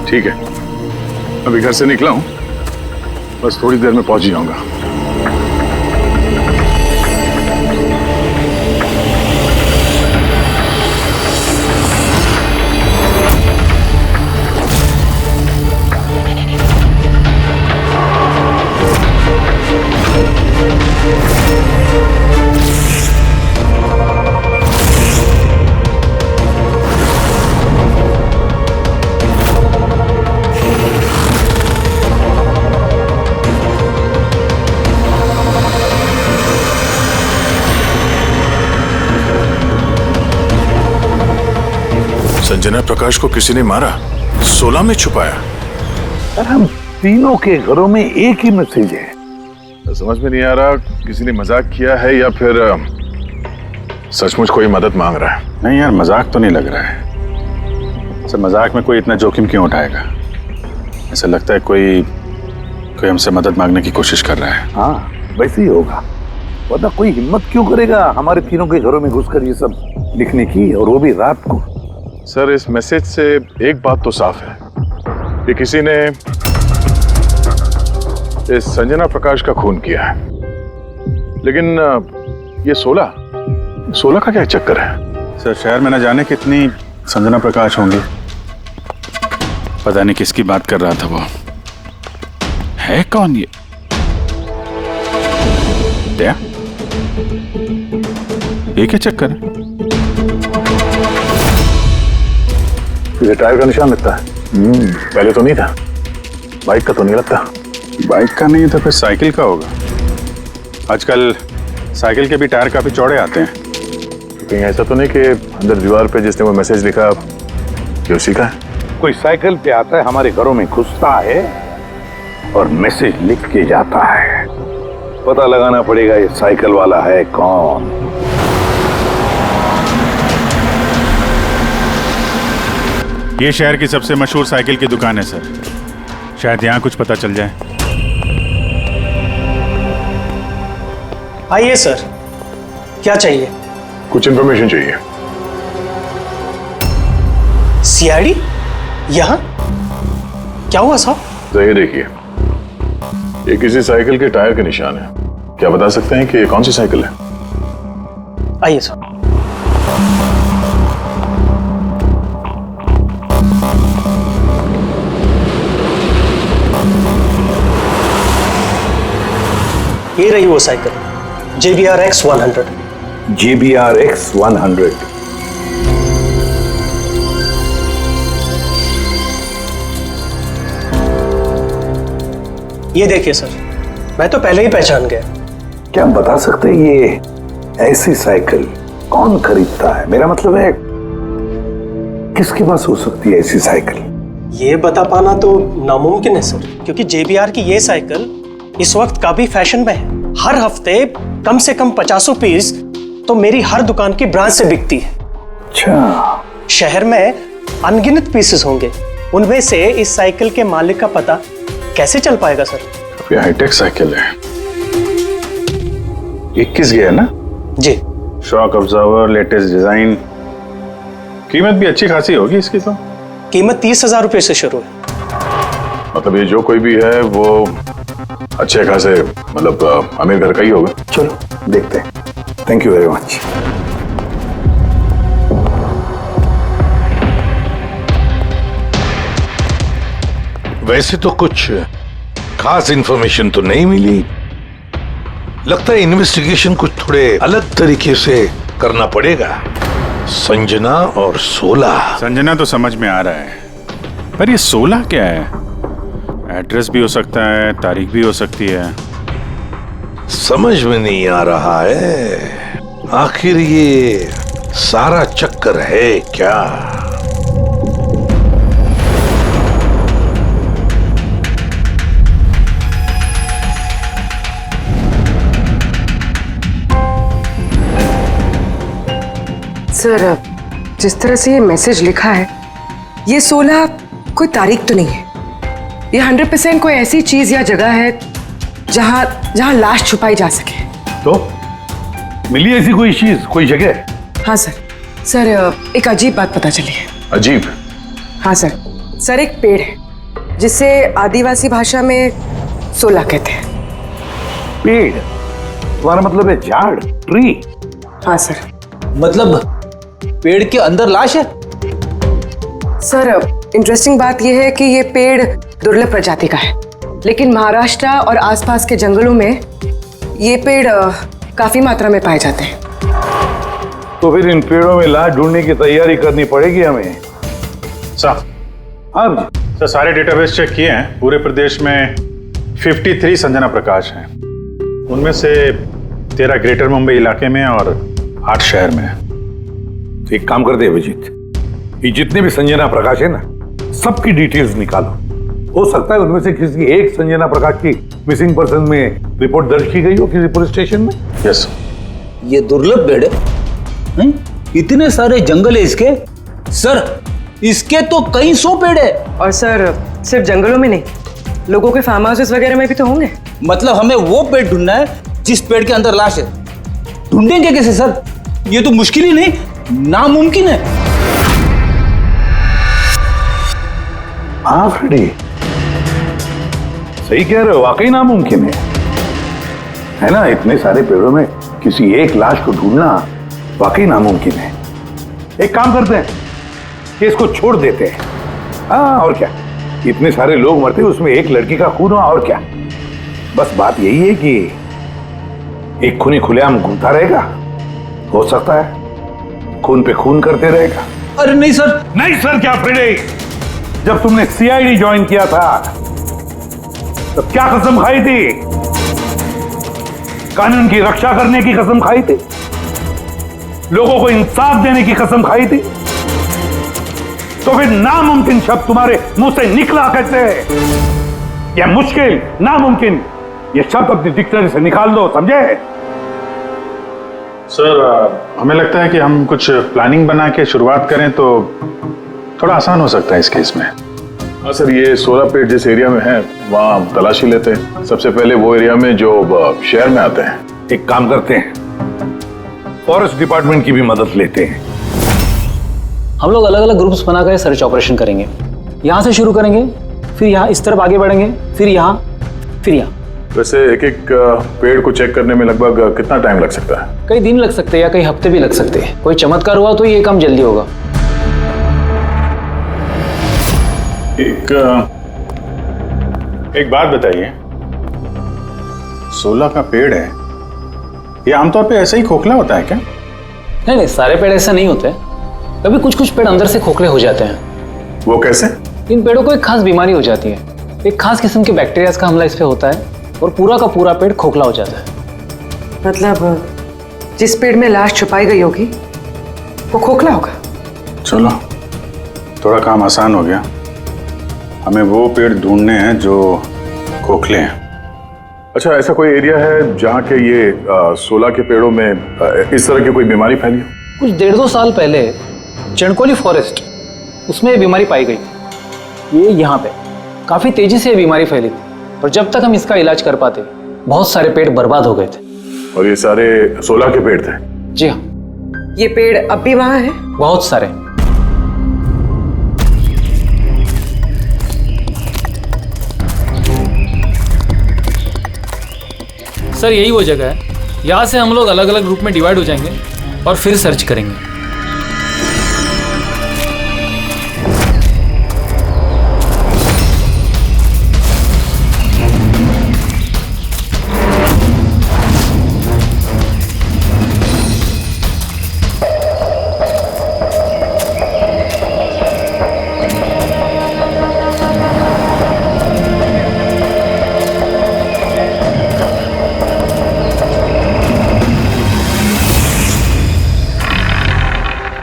ठीक है, अभी घर से निकला हूं, बस थोड़ी देर में पहुंच ही जाऊंगा। संजना प्रकाश को किसी ने मारा, 16 में छुपाया। अरे हम तीनों के घरों में एक ही मैसेज है। समझ में नहीं आ रहा किसी ने मजाक किया है या फिर सचमुच कोई मदद मांग रहा है। नहीं यार, मजाक तो नहीं लग रहा है। सर मजाक में कोई इतना जोखिम क्यों उठाएगा? ऐसा लगता है कोई हमसे मदद मांगने की कोशिश कर रहा है। हाँ वैसे ही होगा, वरना कोई हिम्मत क्यों करेगा हमारे तीनों के घरों में घुसकर ये सब लिखने की, और वो भी रात को। सर इस मैसेज से एक बात तो साफ है कि किसी ने इस संजना प्रकाश का खून किया है, लेकिन ये 16 का क्या चक्कर है? सर शहर में न जाने कितनी संजना प्रकाश होंगी, पता नहीं किसकी बात कर रहा था वो। है कौन ये? क्या ये क्या चक्कर है? ये टायर का निशान लगता है। पहले तो नहीं था। बाइक का तो नहीं लगता। बाइक का नहीं तो फिर साइकिल का होगा। आजकल साइकिल के भी टायर काफी चौड़े आते हैं। कहीं ऐसा तो नहीं कि अंदर दीवार पे जिसने वो मैसेज लिखा कि उसी का है? कोई साइकिल पे आता है, हमारे घरों में घुसता है और मैसेज लिख के जाता है। पता लगाना पड़ेगा ये साइकिल वाला है कौन। ये शहर की सबसे मशहूर साइकिल की दुकान है सर, शायद यहाँ कुछ पता चल जाए। आइए सर, क्या चाहिए? कुछ इंफॉर्मेशन चाहिए। सीआईडी यहाँ? क्या हुआ साहब? तो ये देखिए, ये किसी साइकिल के टायर के निशान है। क्या बता सकते हैं कि ये कौन सी साइकिल है? आइए सर। ये रही वो cycle, JBR X100। JBR X100। ये देखिए सर, मैं तो पहले ही पहचान गया। क्या बता सकते हैं ये ऐसी साइकिल कौन खरीदता है? मेरा मतलब है किसके पास हो सकती है ऐसी साइकिल? ये बता पाना तो नामुमकिन है सर, क्योंकि JBR की ये साइकिल इस वक्त काफी फैशन में है। हर हफ्ते कम से कम 50 पीस तो मेरी हर दुकान की ब्रांच से बिकती है। अच्छा। शहर में अनगिनत पीसेस होंगे, उनमें से इस साइकिल के मालिक का पता कैसे चल पाएगा सर? ये हाईटेक साइकिल है। 21 गया ना? जी। शॉक ऑब्जर्वर, लेटेस्ट डिजाइन, कीमत भी अच्छी खासी होगी इसकी तो। कीमत 30,000 रुपए से शुरू है। मतलब ये जो कोई भी है वो अच्छे खासे, मतलब अमीर घर का ही होगा। चलो देखते हैं। Thank you very much. वैसे तो कुछ खास इंफॉर्मेशन तो नहीं मिली। लगता है इन्वेस्टिगेशन कुछ थोड़े अलग तरीके से करना पड़ेगा। संजना और 16। संजना तो समझ में आ रहा है, पर ये 16 क्या है? एड्रेस भी हो सकता है, तारीख भी हो सकती है। समझ में नहीं आ रहा है आखिर ये सारा चक्कर है क्या? सर, जिस तरह से ये मैसेज लिखा है, ये 16 कोई तारीख तो नहीं है। ये 100% कोई ऐसी चीज या जगह है जहां लाश छुपाई जा सके। तो मिली ऐसी कोई चीज, कोई जगह? हाँ सर, एक अजीब बात पता चली है। अजीब? हाँ सर, एक पेड़ है जिसे आदिवासी भाषा में 16 कहते हैं। पेड़? तुम्हारा मतलब है झाड़, ट्री? हाँ सर। मतलब पेड़ के अंदर लाश है? सर, इंटरेस्टिंग बात यह है कि ये पेड़ दुर्लभ प्रजाति का है, लेकिन महाराष्ट्र और आसपास के जंगलों में ये पेड़ काफी मात्रा में पाए जाते हैं। तो फिर इन पेड़ों में लाश ढूंढने की तैयारी करनी पड़ेगी हमें। सर, हाँ सर, सारे डेटाबेस चेक किए हैं। पूरे प्रदेश में 53 संजना प्रकाश हैं। उनमें से 13 ग्रेटर मुंबई इलाके में और 8 शहर में। तो एक काम करते हैं अभिजीत, ये जितने भी संजना प्रकाश है ना, सबकी डिटेल्स निकालो। हो सकता है उनमें से किसी एक संजना प्रकाश की मिसिंग पर्सन में रिपोर्ट दर्ज की गई हो किसी पुलिस स्टेशन में। यस। ये दुर्लभ पेड़ है? इतने सारे जंगल है इसके? सर, इसके तो कई 100 पेड़ है। और सर, सिर्फ जंगलों में नहीं, लोगों के फार्म हाउसेस वगैरह में भी तो होंगे। मतलब हमें वो पेड़ ढूंढना है जिस पेड़ के अंदर लाश है। ढूंढेंगे कैसे सर? ये तो मुश्किल ही नहीं, नामुमकिन है। हाँ फ्रेडी, सही कह रहे हो, वाकई नामुमकिन है ना? इतने सारे पेड़ों में किसी एक लाश को ढूंढना वाकई नामुमकिन है। एक काम करते हैं कि इसको छोड़ देते हैं। हाँ, और क्या, इतने सारे लोग मरते, उसमें एक लड़की का खून हुआ, और क्या। बस बात यही है कि एक खूनी खुलेआम घूमता रहेगा, हो सकता है खून पे खून करते रहेगा। अरे नहीं सर। नहीं सर क्या फ्रेडी? जब तुमने CID ज्वाइन किया था तो क्या कसम खाई थी? कानून की रक्षा करने की कसम खाई थी? लोगों को इंसाफ देने की कसम खाई थी? तो फिर नामुमकिन शब्द तुम्हारे मुंह से निकला कैसे? यह मुश्किल, नामुमकिन, ये शब्द अपनी डिक्शनरी से निकाल दो, समझे? सर, हमें लगता है कि हम कुछ प्लानिंग बना के शुरुआत करें तो थोड़ा आसान हो सकता है इस केस में। हाँ सर, ये 16 पेड़ जिस एरिया में है वहाँ हम तलाशी लेते हैं। सबसे पहले वो एरिया में जो शहर में आते हैं। एक काम करते हैं, फॉरेस्ट डिपार्टमेंट की भी मदद लेते हैं। हम लोग अलग अलग ग्रुप्स बनाकर सर्च ऑपरेशन करेंगे। यहाँ से शुरू करेंगे, फिर यहाँ इस तरफ आगे बढ़ेंगे, फिर यहाँ, फिर यहाँ। वैसे एक एक पेड़ को चेक करने में लगभग कितना टाइम लग सकता है? कई दिन लग सकते हैं या कई हफ्ते भी लग सकते हैं। कोई चमत्कार हुआ तो ये काम जल्दी होगा। एक बात बताइए, 16 का पेड़ है, ये आमतौर पे ऐसे ही खोखला होता है क्या? नहीं, सारे पेड़ ऐसे नहीं होते। कभी कुछ कुछ पेड़ अंदर से खोखले हो जाते हैं। वो कैसे? इन पेड़ों को एक खास बीमारी हो जाती है। एक खास किस्म के बैक्टीरिया का हमला इस पे होता है और पूरा का पूरा पेड़ खोखला हो जाता है। मतलब जिस पेड़ में लाश छुपाई गई होगी वो खोखला होगा। चलो, थोड़ा काम आसान हो गया। हमें वो पेड़ ढूंढने हैं जो खोखले हैं। अच्छा, ऐसा कोई एरिया है जहाँ के ये 16 के पेड़ों में इस तरह की कोई बीमारी फैली हो? कुछ 1.5-2 साल पहले चणकोली फॉरेस्ट, उसमें बीमारी पाई गई। ये यहाँ पे काफी तेजी से बीमारी फैली थी और जब तक हम इसका इलाज कर पाते बहुत सारे पेड़ बर्बाद हो गए थे। और ये सारे 16 के पेड़ थे? जी हाँ। ये पेड़ अब भी वहां है? बहुत सारे। सर, यही वो जगह है। यहाँ से हम लोग अलग अलग ग्रुप में डिवाइड हो जाएंगे और फिर सर्च करेंगे।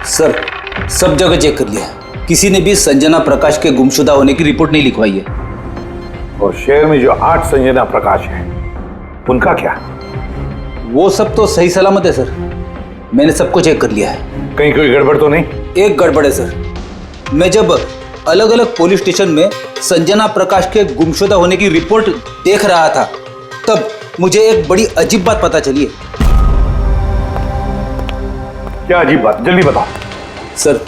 सर, सब जगह चेक कर लिया, किसी ने भी संजना प्रकाश के गुमशुदा होने की रिपोर्ट नहीं लिखवाई है। और शहर में जो 8 संजना प्रकाश हैं, उनका क्या? वो सब तो सही सलामत है सर, मैंने सबको चेक कर लिया है। कहीं कोई गड़बड़ तो नहीं? एक गड़बड़ है सर। मैं जब अलग अलग पुलिस स्टेशन में संजना प्रकाश के गुमशुदा होने की रिपोर्ट देख रहा था तब मुझे एक बड़ी अजीब बात पता चली है। क्या अजीब बात? जल्दी बताओ। सर,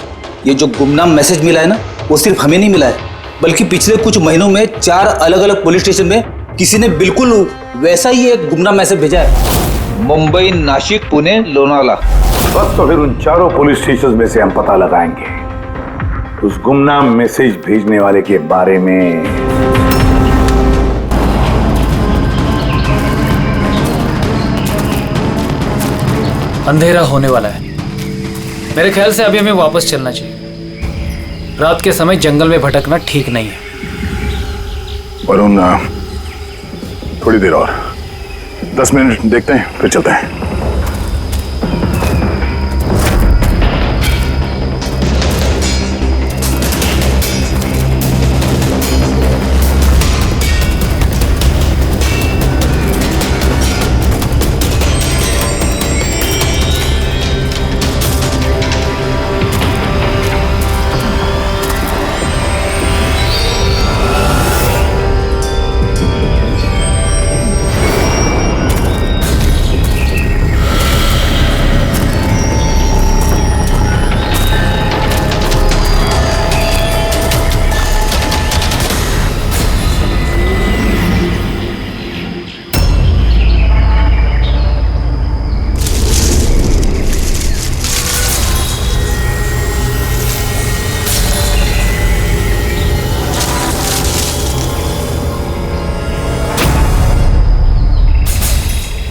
ये जो गुमनाम मैसेज मिला है ना, वो सिर्फ हमें नहीं मिला है, बल्कि पिछले कुछ महीनों में 4 अलग अलग पुलिस स्टेशन में किसी ने बिल्कुल वैसा ही एक गुमनाम मैसेज भेजा है। मुंबई, नासिक, पुणे, लोनावाला। बस तो फिर उन चारों पुलिस स्टेशन में से हम पता लगाएंगे उस गुमनाम मैसेज भेजने वाले के बारे में। अंधेरा होने वाला है। मेरे ख्याल से अभी हमें वापस चलना चाहिए। रात के समय जंगल में भटकना ठीक नहीं है। वरुण, थोड़ी देर और 10 मिनट देखते हैं, फिर चलते हैं।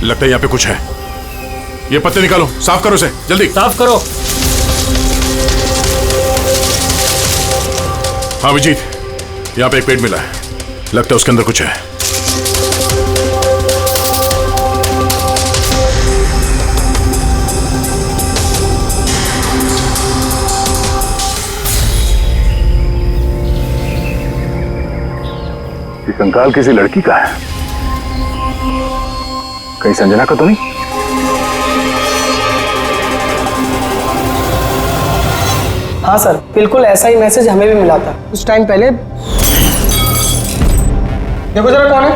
लगता है यहाँ पे कुछ है। ये पत्ते निकालो, साफ करो इसे, जल्दी साफ करो। हाँ विजीत, यहाँ पे एक पेड़ मिला है, लगता है उसके अंदर कुछ है। ये कंकाल किसी लड़की का है, कहीं संजना का तो नहीं? हाँ सर, बिल्कुल ऐसा ही मैसेज हमें भी मिला था कुछ टाइम पहले। देखो जरा कौन है।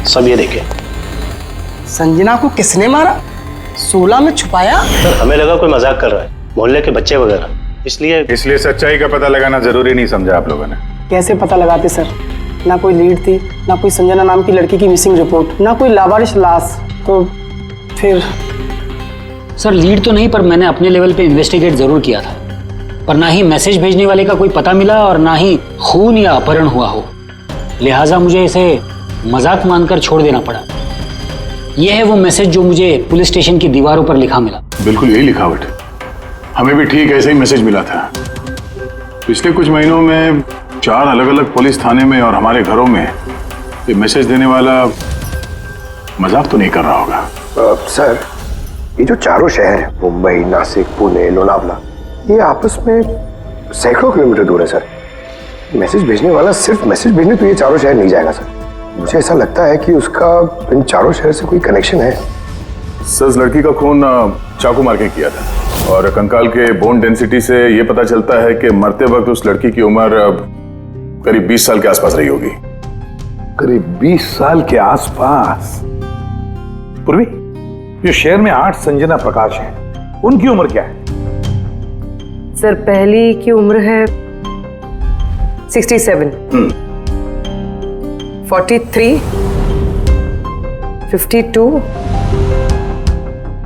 सब ये देखे। संजना को किसने मारा? 16 में छुपाया? सर हमें लगा कोई मजाक कर रहा है, मोहल्ले के बच्चे वगैरह, इसलिए सच्चाई का पता लगाना जरूरी नहीं समझा आप लोगों ने? कैसे पता लगाते सर? ना कोई लीड थी, ना कोई संजना नाम की लड़की की मिसिंग रिपोर्ट, ना कोई लावारिश लाश, तो फिर सर लीड तो नहीं, पर मैंने अपने लेवल पे इन्वेस्टिगेट जरूर किया था, पर ना ही मैसेज भेजने वाले का कोई पता मिला और ना ही खून या अपहरण हुआ हो। लिहाजा मुझे इसे मजाक मानकर छोड़ देना पड़ा। यह है वो मैसेज जो मुझे पुलिस स्टेशन की दीवारों पर लिखा मिला। बिल्कुल यही लिखावट, हमें भी ठीक ऐसे ही मैसेज मिला था। पिछले कुछ महीनों में 4 अलग अलग पुलिस थाने में और हमारे घरों में ये मैसेज देने वाला मजाक तो नहीं कर रहा होगा। सर, ये जो चारों शहर है, मुंबई, नासिक, पुणे, लोनावला, ये आपस में सैकड़ों किलोमीटर दूर है सर। मैसेज भेजने वाला सिर्फ मैसेज भेजने तो ये चारों शहर नहीं जाएगा सर। मुझे ऐसा लगता है कि उसका इन चारों शहर से कोई कनेक्शन है। सर, इस लड़की का खून चाकू मार के किया था और कंकाल के बोन डेंसिटी से ये पता चलता है कि मरते वक्त उस लड़की की उम्र करीब 20 साल के आसपास रही होगी। करीब 20 साल के आसपास। पूर्वी, जो शहर में 8 संजना प्रकाश हैं, उनकी उम्र क्या है? सर पहली की उम्र है 67, 43, 52,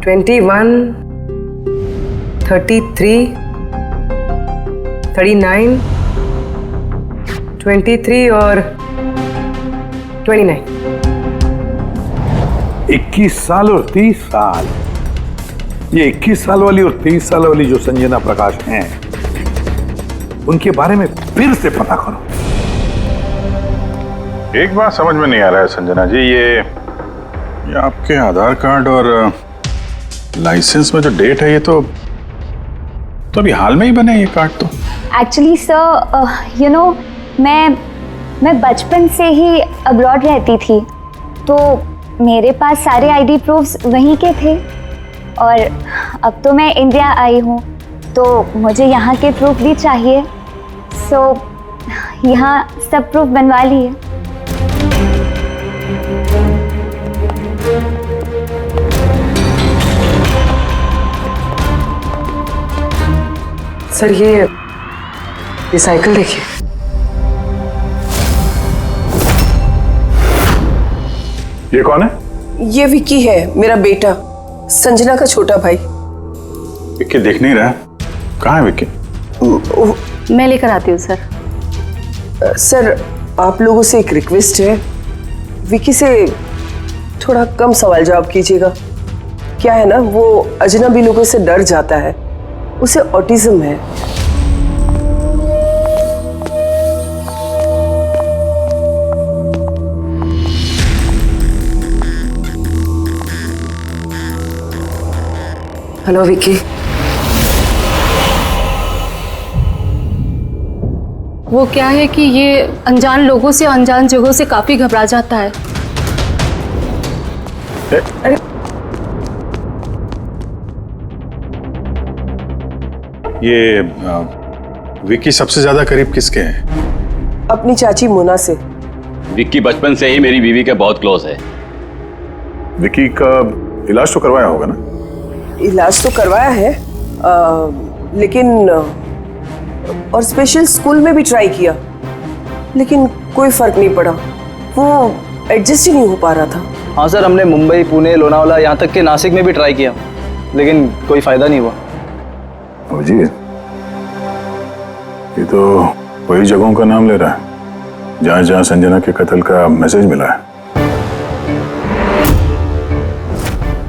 21, 33, 39, 23 और 29। 21 साल और 30 साल। ये 21 साल वाली और 30 साल वाली जो संजना प्रकाश हैं, उनके बारे में फिर से पता करो। एक बात समझ में नहीं आ रहा है संजना जी, ये आपके आधार कार्ड और लाइसेंस में जो डेट है, ये तो अभी हाल में ही बने ये कार्ड तो। एक्चुअली सर, यू नो, मैं बचपन से ही अब्रॉड रहती थी, तो मेरे पास सारे आईडी प्रूफ्स वहीं के थे, और अब तो मैं इंडिया आई हूँ, तो मुझे यहाँ के प्रूफ भी चाहिए। सो यहाँ सब प्रूफ बनवा लिए। सर ये साइकिल देखिए। ये कौन है? ये विक्की है, मेरा बेटा, संजना का छोटा भाई। विक्की दिख नहीं रहा, कहाँ है विक्की? मैं लेकर आती हूँ सर। सर आप लोगों से एक रिक्वेस्ट है, विक्की से थोड़ा कम सवाल जवाब कीजिएगा। क्या है ना, वो अजनबी लोगों से डर जाता है, उसे ऑटिज्म है। हेलो विक्की। वो क्या है कि ये अनजान लोगों से, अनजान जगहों से काफी घबरा जाता है। अरे ये विक्की सबसे ज्यादा करीब किसके हैं? अपनी चाची मोना से। विक्की बचपन से ही मेरी बीवी के बहुत क्लोज है। विक्की का इलाज तो करवाया होगा ना? इलाज तो करवाया है, लेकिन और स्पेशल स्कूल में भी ट्राई किया, लेकिन कोई फर्क नहीं पड़ा। वो एडजस्ट ही नहीं हो पा रहा था। हाँ सर, हमने मुंबई, पुणे, लोनावला, यहाँ तक के नासिक में भी ट्राई किया, लेकिन कोई फायदा नहीं हुआ। अभिजीत, ये तो वही जगहों का नाम ले रहा है जहां जहां संजना के कत्ल का मैसेज मिला है।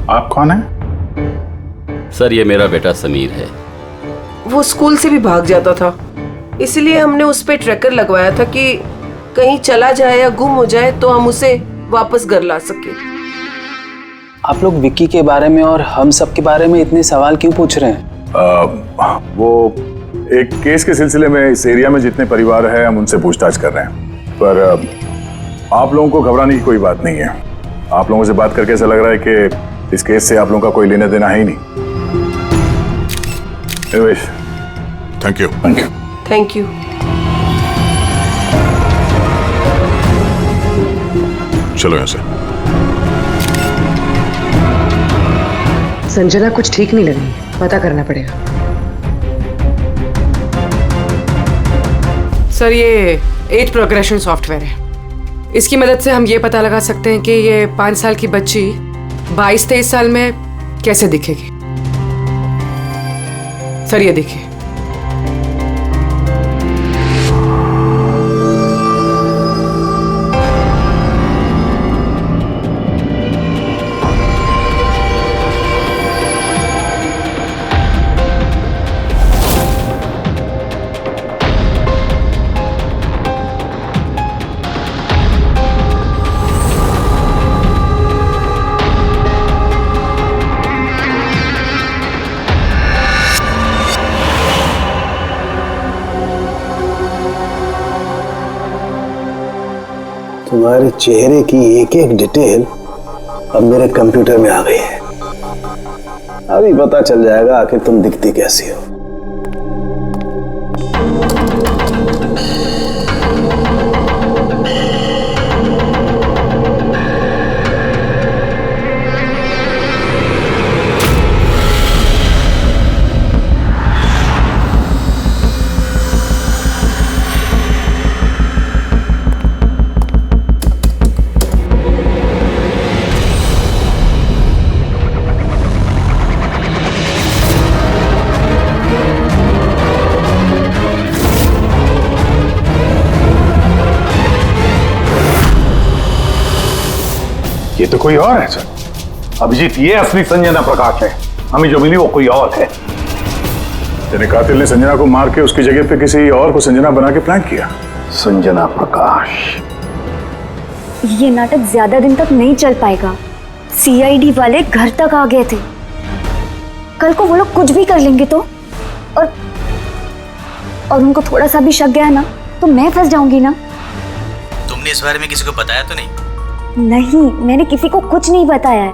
आप कौन हैं? सर ये मेरा बेटा समीर है। वो स्कूल से भी भाग जाता था, इसलिए हमने उस पे ट्रैकर लगवाया था कि कहीं चला जाए या गुम हो जाए तो हम उसे वापस घर ला सके। आप लोग विक्की के बारे में और हम सब के बारे में इतने सवाल क्यों पूछ रहे हैं? वो एक केस के सिलसिले में इस एरिया में जितने परिवार हैं हम उनसे पूछताछ कर रहे हैं, पर आप लोगों को घबराने की कोई बात नहीं है। आप लोगों से बात करके ऐसा लग रहा है कि इस केस से आप लोगों का कोई लेना देना है ही नहीं। Thank you. Thank you. Thank you. चलो यहाँ से। संजना कुछ ठीक नहीं लग रही है, पता करना पड़ेगा। सर ये एज प्रोग्रेशन सॉफ्टवेयर है, इसकी मदद से हम ये पता लगा सकते हैं कि ये 5 साल की बच्ची 22-23 साल में कैसे दिखेगी। सर ये देखिए। तुम्हारे चेहरे की एक एक डिटेल अब मेरे कंप्यूटर में आ गई है। अभी पता चल जाएगा आखिर तुम दिखती कैसी हो। ये तो कोई और है सर। अभिजीत, ये असली संजना प्रकाश है। हमें जो मिली वो कोई और है। यानी कातिल ने संजना को मार के उसकी जगह पे किसी और को संजना बना के प्लान किया। संजना प्रकाश। ये नाटक ज्यादा दिन तक नहीं चल पाएगा। सीआईडी वाले घर तक आ गए थे। कल को वो लोग कुछ भी कर लेंगे तो, और उनको थोड़ा सा भी शक गया ना तो मैं फंस जाऊंगी ना। तुमने इस बारे में किसी को बताया तो नहीं? नहीं, मैंने किसी को कुछ नहीं बताया है,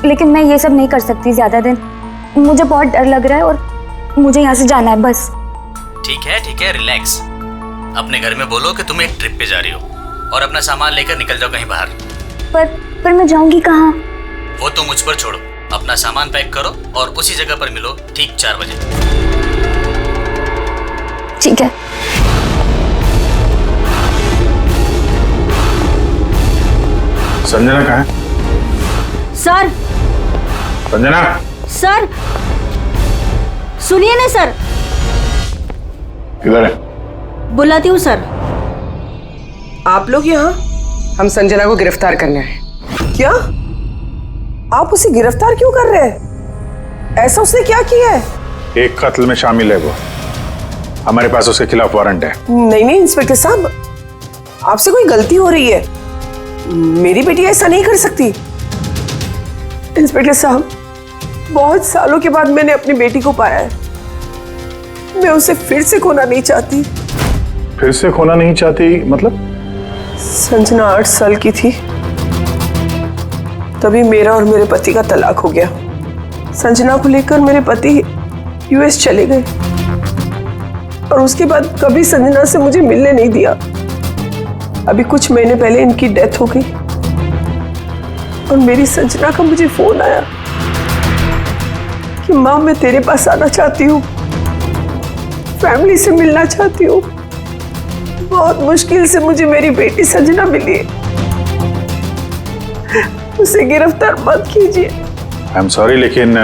लेकिन मैं ये सब नहीं कर सकती ज्यादा दिन। मुझे बहुत डर लग रहा है और मुझे यहाँ से जाना है बस। ठीक है, रिलैक्स। अपने घर में बोलो कि तुम एक ट्रिप पे जा रही हो और अपना सामान लेकर निकल जाओ कहीं बाहर। पर मैं जाऊंगी कहाँ? वो तो मुझ पर छोड़ो। अपना सामान पैक करो और उसी जगह पर मिलो ठीक 4 बजे। ठीक है। संजना कहाँ है? सर। संजना। सर सुनिए ना सर। किधर है? बुलाती हूँ सर। आप लोग यहाँ? हम संजना को गिरफ्तार करने आए। क्या? आप उसे गिरफ्तार क्यों कर रहे हैं? ऐसा उसने क्या किया है? एक कत्ल में शामिल है वो। हमारे पास उसके खिलाफ वारंट है। नहीं इंस्पेक्टर साहब, आपसे कोई गलती हो रही है। मेरी बेटी ऐसा नहीं कर सकती। इंस्पेक्टर साहब, बहुत सालों के बाद मैंने अपनी बेटी को पाया है। मैं उसे फिर से खोना नहीं चाहती। फिर से खोना नहीं चाहती मतलब? संजना 8 साल की थी, तभी मेरा और मेरे पति का तलाक हो गया। संजना को लेकर मेरे पति यूएस चले गए और उसके बाद कभी संजना से मुझे मिलने नहीं दिया। अभी कुछ महीने पहले इनकी डेथ हो गई और मेरी संजना का मुझे फोन आया कि माँ मैं तेरे पास आना चाहती हूँ, फैमिली से मिलना चाहती हूँ। बहुत मुश्किल से मुझे मेरी बेटी संजना मिली है। उसे गिरफ्तार मत कीजिए। आई एम सॉरी, लेकिन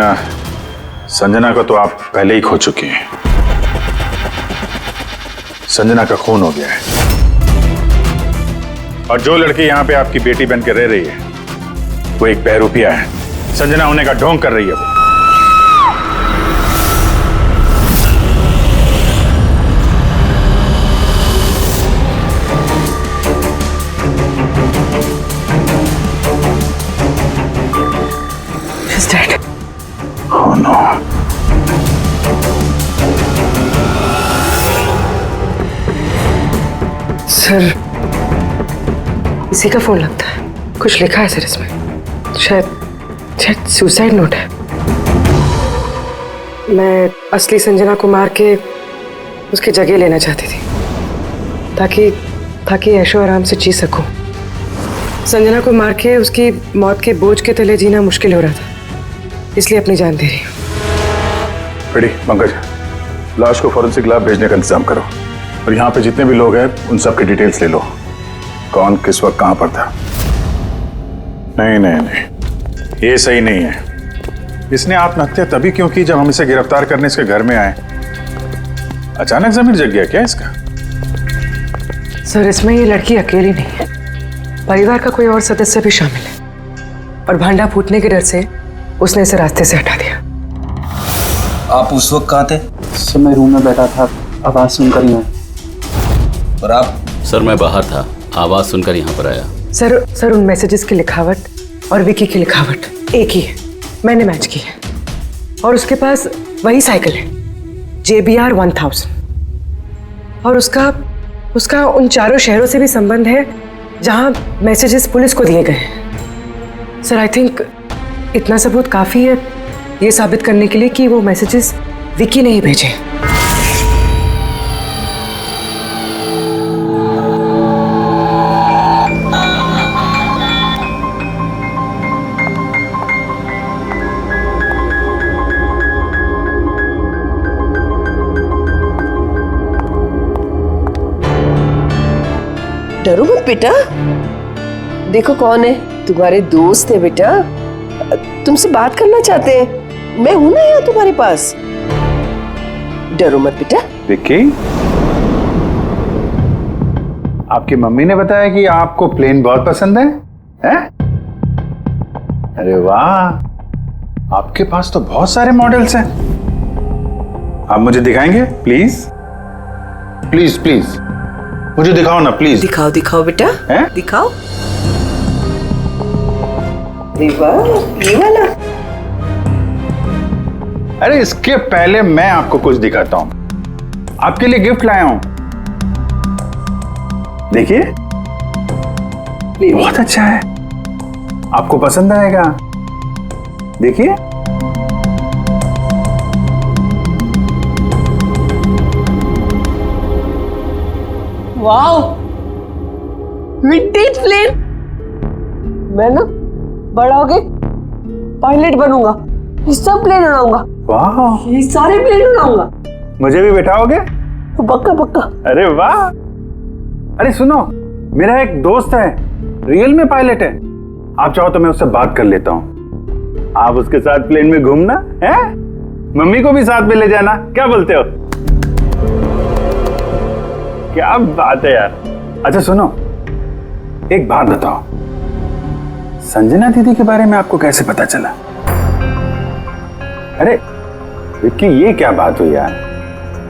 संजना को तो आप पहले ही खो चुकी हैं। संजना का खून हो गया है और जो लड़की यहाँ पे आपकी बेटी बन के रह रही है वो एक बहरूपिया है। संजना होने का ढोंग कर रही है वो। Is dead. Oh no. Sir, इसी का फोन लगता है। कुछ लिखा है सर इसमें, शायद सुसाइड नोट है। मैं असली संजना को मार के उसकी जगह लेना चाहती थी, ताकि ऐशो आराम से जी सकूं। संजना को मार के उसकी मौत के बोझ के तले जीना मुश्किल हो रहा था, इसलिए अपनी जान दे रही हूँ। रेडी पंकज, लाश को फॉरेंसिक लैब भेजने का इंतजाम करो और यहाँ पे जितने भी लोग हैं उन सब की डिटेल्स ले लो, कौन किस वक्त कहाँ पर था। नहीं नहीं नहीं, ये सही नहीं है। इसने आत्महत्या तभी क्यों की जब हम इसे गिरफ्तार करने इसके घर में आए। अचानक जमीन जग गया क्या इसका? सर, इसमें ये लड़की अकेली नहीं है, परिवार का कोई और सदस्य भी शामिल है, और भांडा फूटने के डर से उसने इसे रास्ते से हटा दिया। आप उस वक्त कहाँ थे? सर, मैं रूम में बैठा था, आवाज सुनकर ही आया। और आप? सर, मैं बाहर था, आवाज सुनकर यहाँ पर आया। सर, उन मैसेजेस की लिखावट और विकी की लिखावट एक ही है, मैंने मैच की है। और उसके पास वही साइकिल है, JBR 1000, और उसका उन चारों शहरों से भी संबंध है जहां मैसेजेस पुलिस को दिए गए हैं। सर, आई थिंक इतना सबूत काफी है ये साबित करने के लिए कि वो मैसेजेस विकी ने ही भेजे। डरो मत बेटा, देखो कौन है, तुम्हारे दोस्त है बेटा, तुमसे बात करना चाहते हैं। मैं हूं ना यहाँ तुम्हारे पास, डरो मत बेटा। विक्की, आपकी मम्मी ने बताया कि आपको प्लेन बहुत पसंद है, हैं? अरे वाह, आपके पास तो बहुत सारे मॉडल्स हैं। आप मुझे दिखाएंगे प्लीज? प्लीज प्लीज मुझे दिखाओ ना प्लीज। दिखाओ दिखाओ बेटा, हैं? दिखाओ। ये वाला। अरे इसके पहले मैं आपको कुछ दिखाता हूं। आपके लिए गिफ्ट लाया हूं, देखिए, बहुत अच्छा है, आपको पसंद आएगा, देखिए। Wow, vintage plane. मैं ना बड़ा होके पायलट बनूंगा, ये सब प्लेन उड़ाऊंगा। वाह, ये सारे प्लेन उड़ाऊंगा। मुझे भी बैठाओगे? पक्का पक्का। अरे वाह, अरे सुनो, मेरा एक दोस्त है, रियल में पायलट है, आप चाहो तो मैं उससे बात कर लेता हूँ, आप उसके साथ प्लेन में घूमना है, मम्मी को भी साथ में ले जाना, क्या बोलते हो? क्या बात है यार। अच्छा सुनो, एक बात बताओ, संजना दीदी के बारे में आपको कैसे पता चला? अरे विक्की, ये क्या बात हुई यार,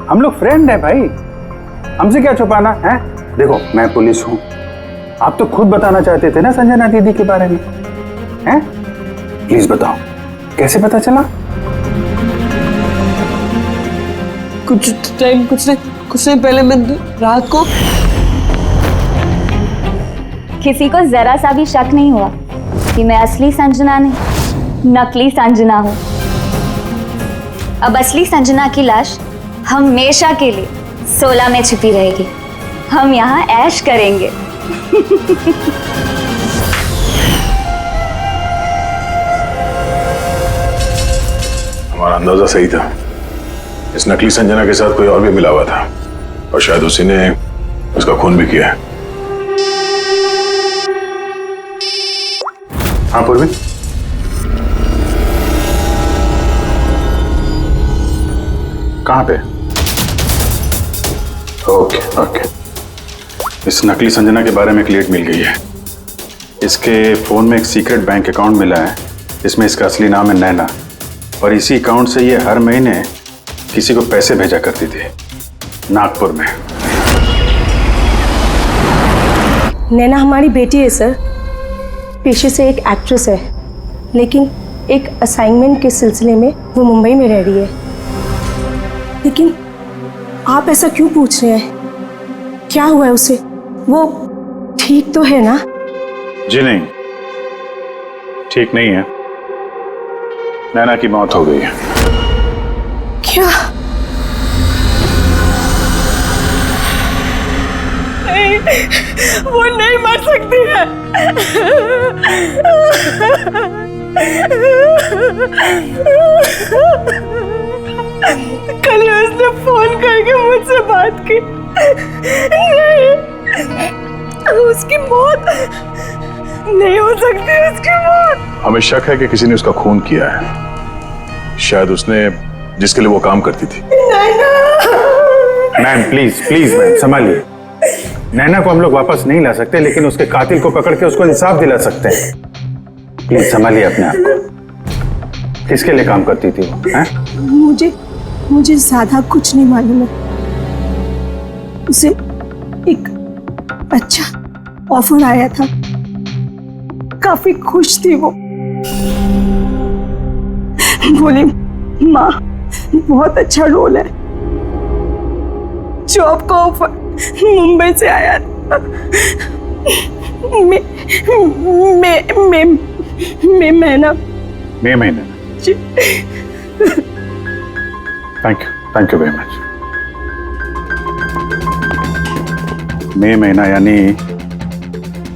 हम लोग फ्रेंड है भाई, हमसे क्या छुपाना है? देखो, मैं पुलिस हूं, आप तो खुद बताना चाहते थे ना संजना दीदी के बारे में, हैं? प्लीज बताओ, कैसे पता चला? कुछ नहीं पहले मैं रात को किसी को जरा सा भी शक नहीं हुआ कि मैं असली संजना नहीं, नकली संजना हूं। अब असली संजना की लाश हमेशा के लिए 16 में छिपी रहेगी। हम यहाँ ऐश करेंगे। हमारा अंदाजा सही था, इस नकली संजना के साथ कोई और भी मिला हुआ था और शायद उसी ने उसका खून भी किया है। हाँ पूर्वी, कहाँ पे? ओके ओके, इस नकली संजना के बारे में एक लीड मिल गई है। इसके फोन में एक सीक्रेट बैंक अकाउंट मिला है, इसमें इसका असली नाम है नैना, और इसी अकाउंट से ये हर महीने किसी को पैसे भेजा करती थी नागपुर में। नैना हमारी बेटी है सर, पेशे से एक एक्ट्रेस है, लेकिन एक असाइनमेंट के सिलसिले में वो मुंबई में रह रही है। लेकिन आप ऐसा क्यों पूछ रहे हैं? क्या हुआ है उसे? वो ठीक तो है ना? जी नहीं, ठीक नहीं है। नैना की मौत हो गई है। क्या? नहीं, वो नहीं मर सकती है। कल ही उसने फोन करके मुझसे बात की। नहीं, उसकी मौत नहीं हो सकती, उसकी मौत। हमें शक है कि किसी ने उसका खून किया है। शायद उसने जिसके लिए वो काम करती थी। मैम प्लीज प्लीज मैम संभालिए। नैना को हम लोग वापस नहीं ला सकते, लेकिन उसके कातिल को पकड़ के उसको इंसाफ दिला सकते हैं। प्लीज संभालिए अपने आप को। किसके लिए काम करती थी वो? मुझे ज्यादा कुछ नहीं मालूम है। उसे एक अच्छा ऑफर आया था, काफी खुश थी वो। बोली माँ बहुत अच्छा रोल है। जॉब का ऑफर मुंबई से आया था। मई महीने। Thank you very much. मई महीना यानी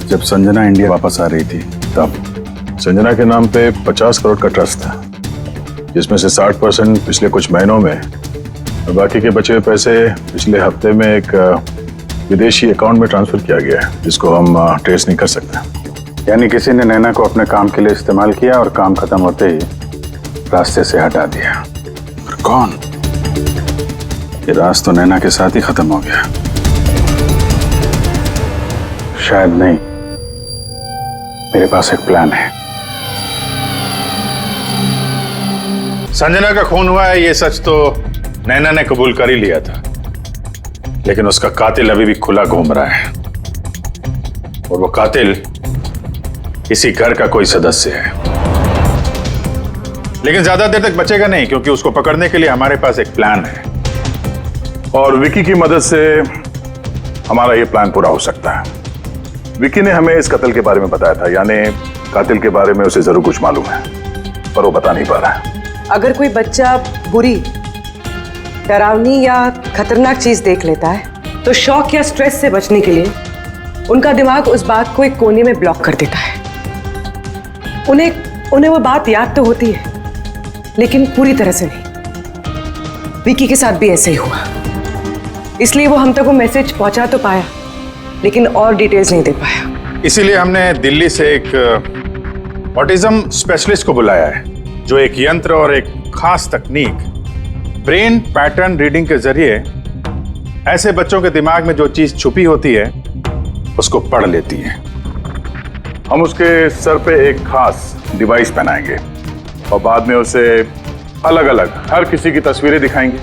जब संजना इंडिया वापस आ रही थी तब। संजना के नाम पे 50 करोड़ का ट्रस्ट था, जिसमें से 60% पिछले कुछ महीनों में और बाकी के बचे हुए पैसे पिछले हफ्ते में एक विदेशी अकाउंट में ट्रांसफर किया गया है, जिसको हम ट्रेस नहीं कर सकते। यानी किसी ने नैना को अपने काम के लिए इस्तेमाल किया और काम खत्म होते ही रास्ते से हटा दिया। पर कौन? ये राज तो नैना के साथ ही खत्म हो गया। शायद नहीं, मेरे पास एक प्लान है। संजना का खून हुआ है, ये सच तो नैना ने कबूल कर ही लिया था, लेकिन उसका कातिल अभी भी खुला घूम रहा है। और वो कातिल इसी घर का कोई सदस्य है। लेकिन ज्यादा देर तक बचेगा नहीं, क्योंकि उसको पकड़ने के लिए हमारे पास एक प्लान है और विकी की मदद से हमारा ये प्लान पूरा हो सकता है। विकी ने हमें इस कत्ल के बारे में बताया था, यानी कातिल के बारे में उसे जरूर कुछ मालूम है, पर वो बता नहीं पा रहा है। अगर कोई बच्चा बुरी, डरावनी या खतरनाक चीज देख लेता है तो शॉक या स्ट्रेस से बचने के लिए उनका दिमाग उस बात को एक कोने में ब्लॉक कर देता है। उन्हें वो बात याद तो होती है, लेकिन पूरी तरह से नहीं। विकी के साथ भी ऐसा ही हुआ, इसलिए वो हम तक वो मैसेज पहुंचा तो पाया, लेकिन और डिटेल्स नहीं दे पाया। इसीलिए हमने दिल्ली से एक ऑटिज्म स्पेशलिस्ट को बुलाया है, जो एक यंत्र और एक खास तकनीक ब्रेन पैटर्न रीडिंग के जरिए ऐसे बच्चों के दिमाग में जो चीज छुपी होती है उसको पढ़ लेती है। हम उसके सर पे एक खास डिवाइस पहनाएंगे और बाद में उसे अलग अलग हर किसी की तस्वीरें दिखाएंगे।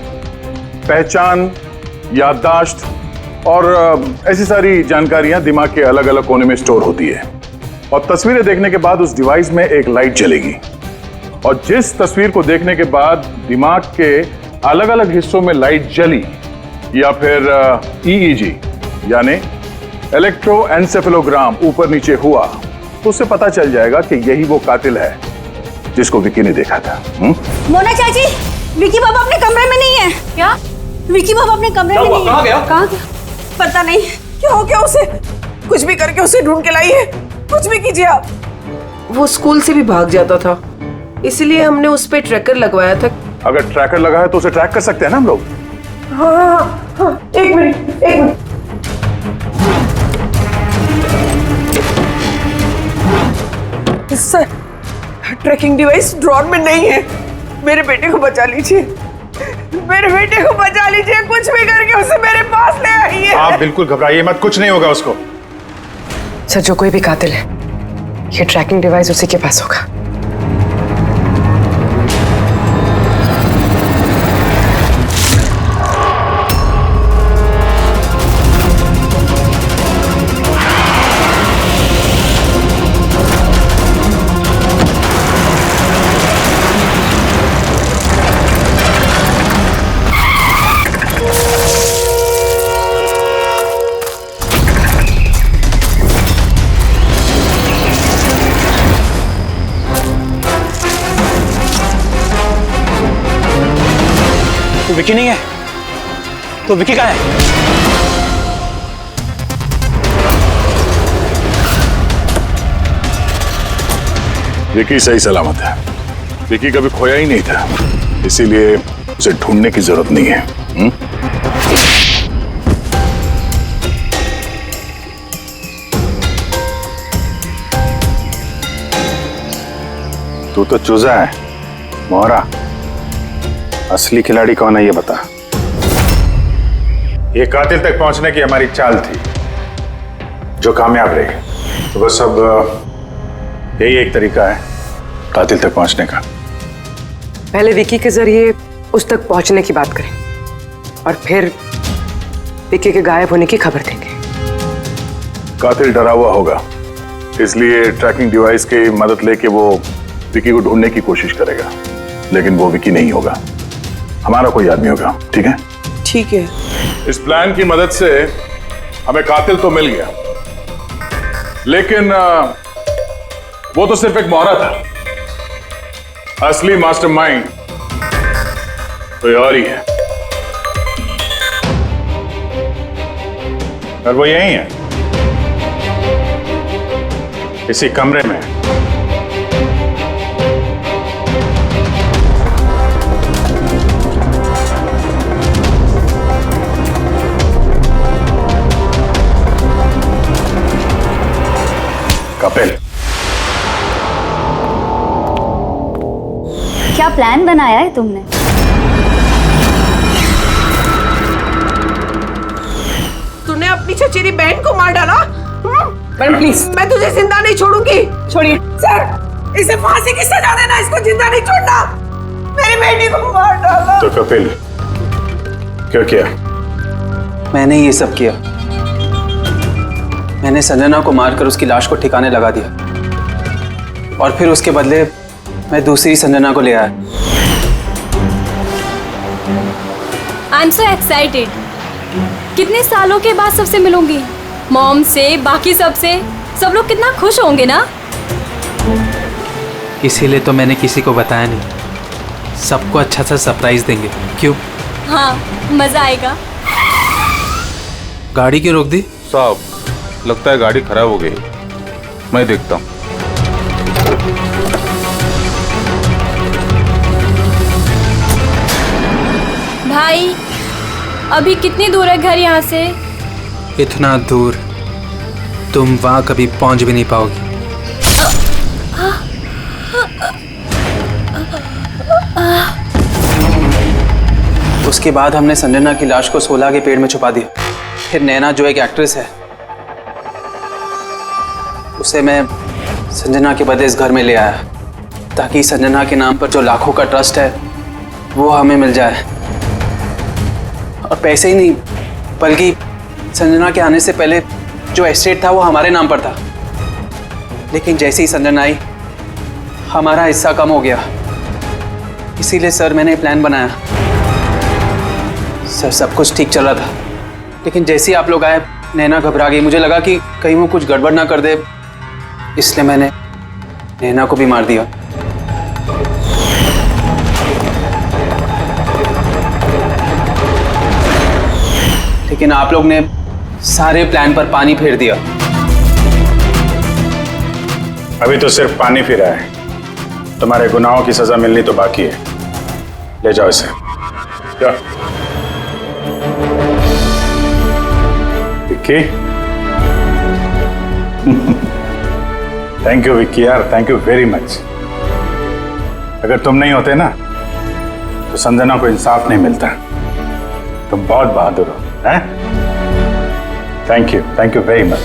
पहचान, याददाश्त और ऐसी सारी जानकारियां दिमाग के अलग अलग कोने में स्टोर होती है। और तस्वीरें देखने के बाद उस डिवाइस में एक लाइट जलेगी, और जिस तस्वीर को देखने के बाद दिमाग के अलग अलग हिस्सों में लाइट जली या फिर EEG यानी इलेक्ट्रोएन्सेफेलोग्राम ऊपर नीचे हुआ, तो उससे पता चल जाएगा कि यही वो कातिल है जिसको विकी ने देखा था। मोना चाची, विकी बाबा अपने कमरे में नहीं है। क्या? विकी बाबा अपने कमरे में नहीं है। कहाँ गया? कहाँ गया? पता नहीं। क्या हो गया उसे? कुछ भी करके उसे ढूंढ के लाइए, कुछ भी कीजिए आप। वो स्कूल से भी भाग जाता था, इसलिए हमने उस पे ट्रैकर लगवाया था। अगर ट्रैकर लगा है तो उसे ट्रैक कर सकते हैं ना हम लोग। हाँ, एक minute. Sir, tracking device drawer में नहीं है। मेरे बेटे को बचा लीजिए, मेरे बेटे को बचा लीजिए। कुछ भी करके उसे मेरे पास ले आइए। आप बिल्कुल घबराइए मत, कुछ नहीं होगा उसको। सर, जो कोई भी कातिल है, ये ट्रैकिंग डिवाइस उसी के पास होगा। विकी नहीं है तो विकी कहाँ है? विकी सही सलामत है। विकी कभी खोया ही नहीं था, इसीलिए उसे ढूंढने की जरूरत नहीं है। तू तो चूजा है मोहरा, असली खिलाड़ी कौन है ये बता। ये कातिल तक पहुंचने की हमारी चाल थी जो कामयाब रही। तो बस अब यही एक तरीका है कातिल तक पहुंचने का। पहले विकी के जरिए उस तक पहुंचने की बात करें और फिर विकी के गायब होने की खबर देंगे। कातिल डरा हुआ होगा, इसलिए ट्रैकिंग डिवाइस की मदद लेके वो विकी को ढूंढने की कोशिश करेगा, लेकिन वो विकी नहीं होगा, हमारा कोई आदमी होगा। ठीक है? ठीक है। इस प्लान की मदद से हमें कातिल तो मिल गया, लेकिन वो तो सिर्फ एक मोहरा था। असली मास्टरमाइंड कोई और ही है, और वो यही है, इसी कमरे में। कपिल, क्या प्लान बनाया है तुमने? तूने अपनी चचेरी बहन को मार डाला? मैडम प्लीज, मैं तुझे जिंदा नहीं छोड़ूंगी। छोड़िए सर, इसे फांसी की सजा देना, इसको जिंदा नहीं छोड़ना। मेरी बेटी को मार डाला। तो कपिल क्या किया? मैंने ये सब किया। मैंने संजना को मारकर उसकी लाश को ठिकाने लगा दिया और फिर उसके बदले मैं दूसरी संजना को ले आया। I am so excited. कितने सालों के बाद सबसे मिलूंगी, मॉम से, बाकी सबसे। सब लोग कितना खुश होंगे ना। इसीलिए तो मैंने किसी को बताया नहीं। सबको अच्छा सा सरप्राइज देंगे। क्यों? हाँ, मजा आएगा। गाड़ी क्यों रोक दी? साहब, लगता है गाड़ी खराब हो गई, मैं देखता हूँ। भाई, अभी कितनी दूर है घर यहाँ से? इतना दूर तुम वहां कभी पहुंच भी नहीं पाओगी। उसके बाद हमने संजना की लाश को सोला के पेड़ में छुपा दिया। फिर नैना जो एक एक्ट्रेस है, उसे मैं संजना के बदले इस घर में ले आया ताकि संजना के नाम पर जो लाखों का ट्रस्ट है वो हमें मिल जाए। और पैसे ही नहीं, बल्कि संजना के आने से पहले जो एस्टेट था वो हमारे नाम पर था। लेकिन जैसे ही संजना आई, हमारा हिस्सा कम हो गया। इसीलिए सर मैंने प्लान बनाया। सर सब कुछ ठीक चल रहा था, लेकिन जैसे ही आप लोग आए, नैना घबरा गई। मुझे लगा कि कहीं वो कुछ गड़बड़ ना कर दे, इसलिए मैंने नैना को भी मार दिया। लेकिन आप लोग ने सारे प्लान पर पानी फेर दिया। अभी तो सिर्फ पानी फिरा है, तुम्हारे गुनाहों की सजा मिलनी तो बाकी है। ले जाओ इसे। क्या विक्की? थैंक यू विक्की यार, थैंक यू वेरी मच। अगर तुम नहीं होते ना तो संजना को इंसाफ नहीं मिलता। तुम बहुत बहादुर हो। Thank you very much.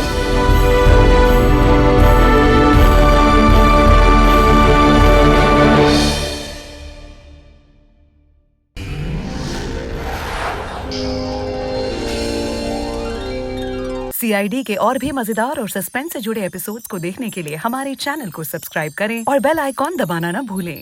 CID के और भी मजेदार और सस्पेंस से जुड़े एपिसोड्स को देखने के लिए हमारे चैनल को सब्सक्राइब करें और बेल आइकॉन दबाना ना भूलें।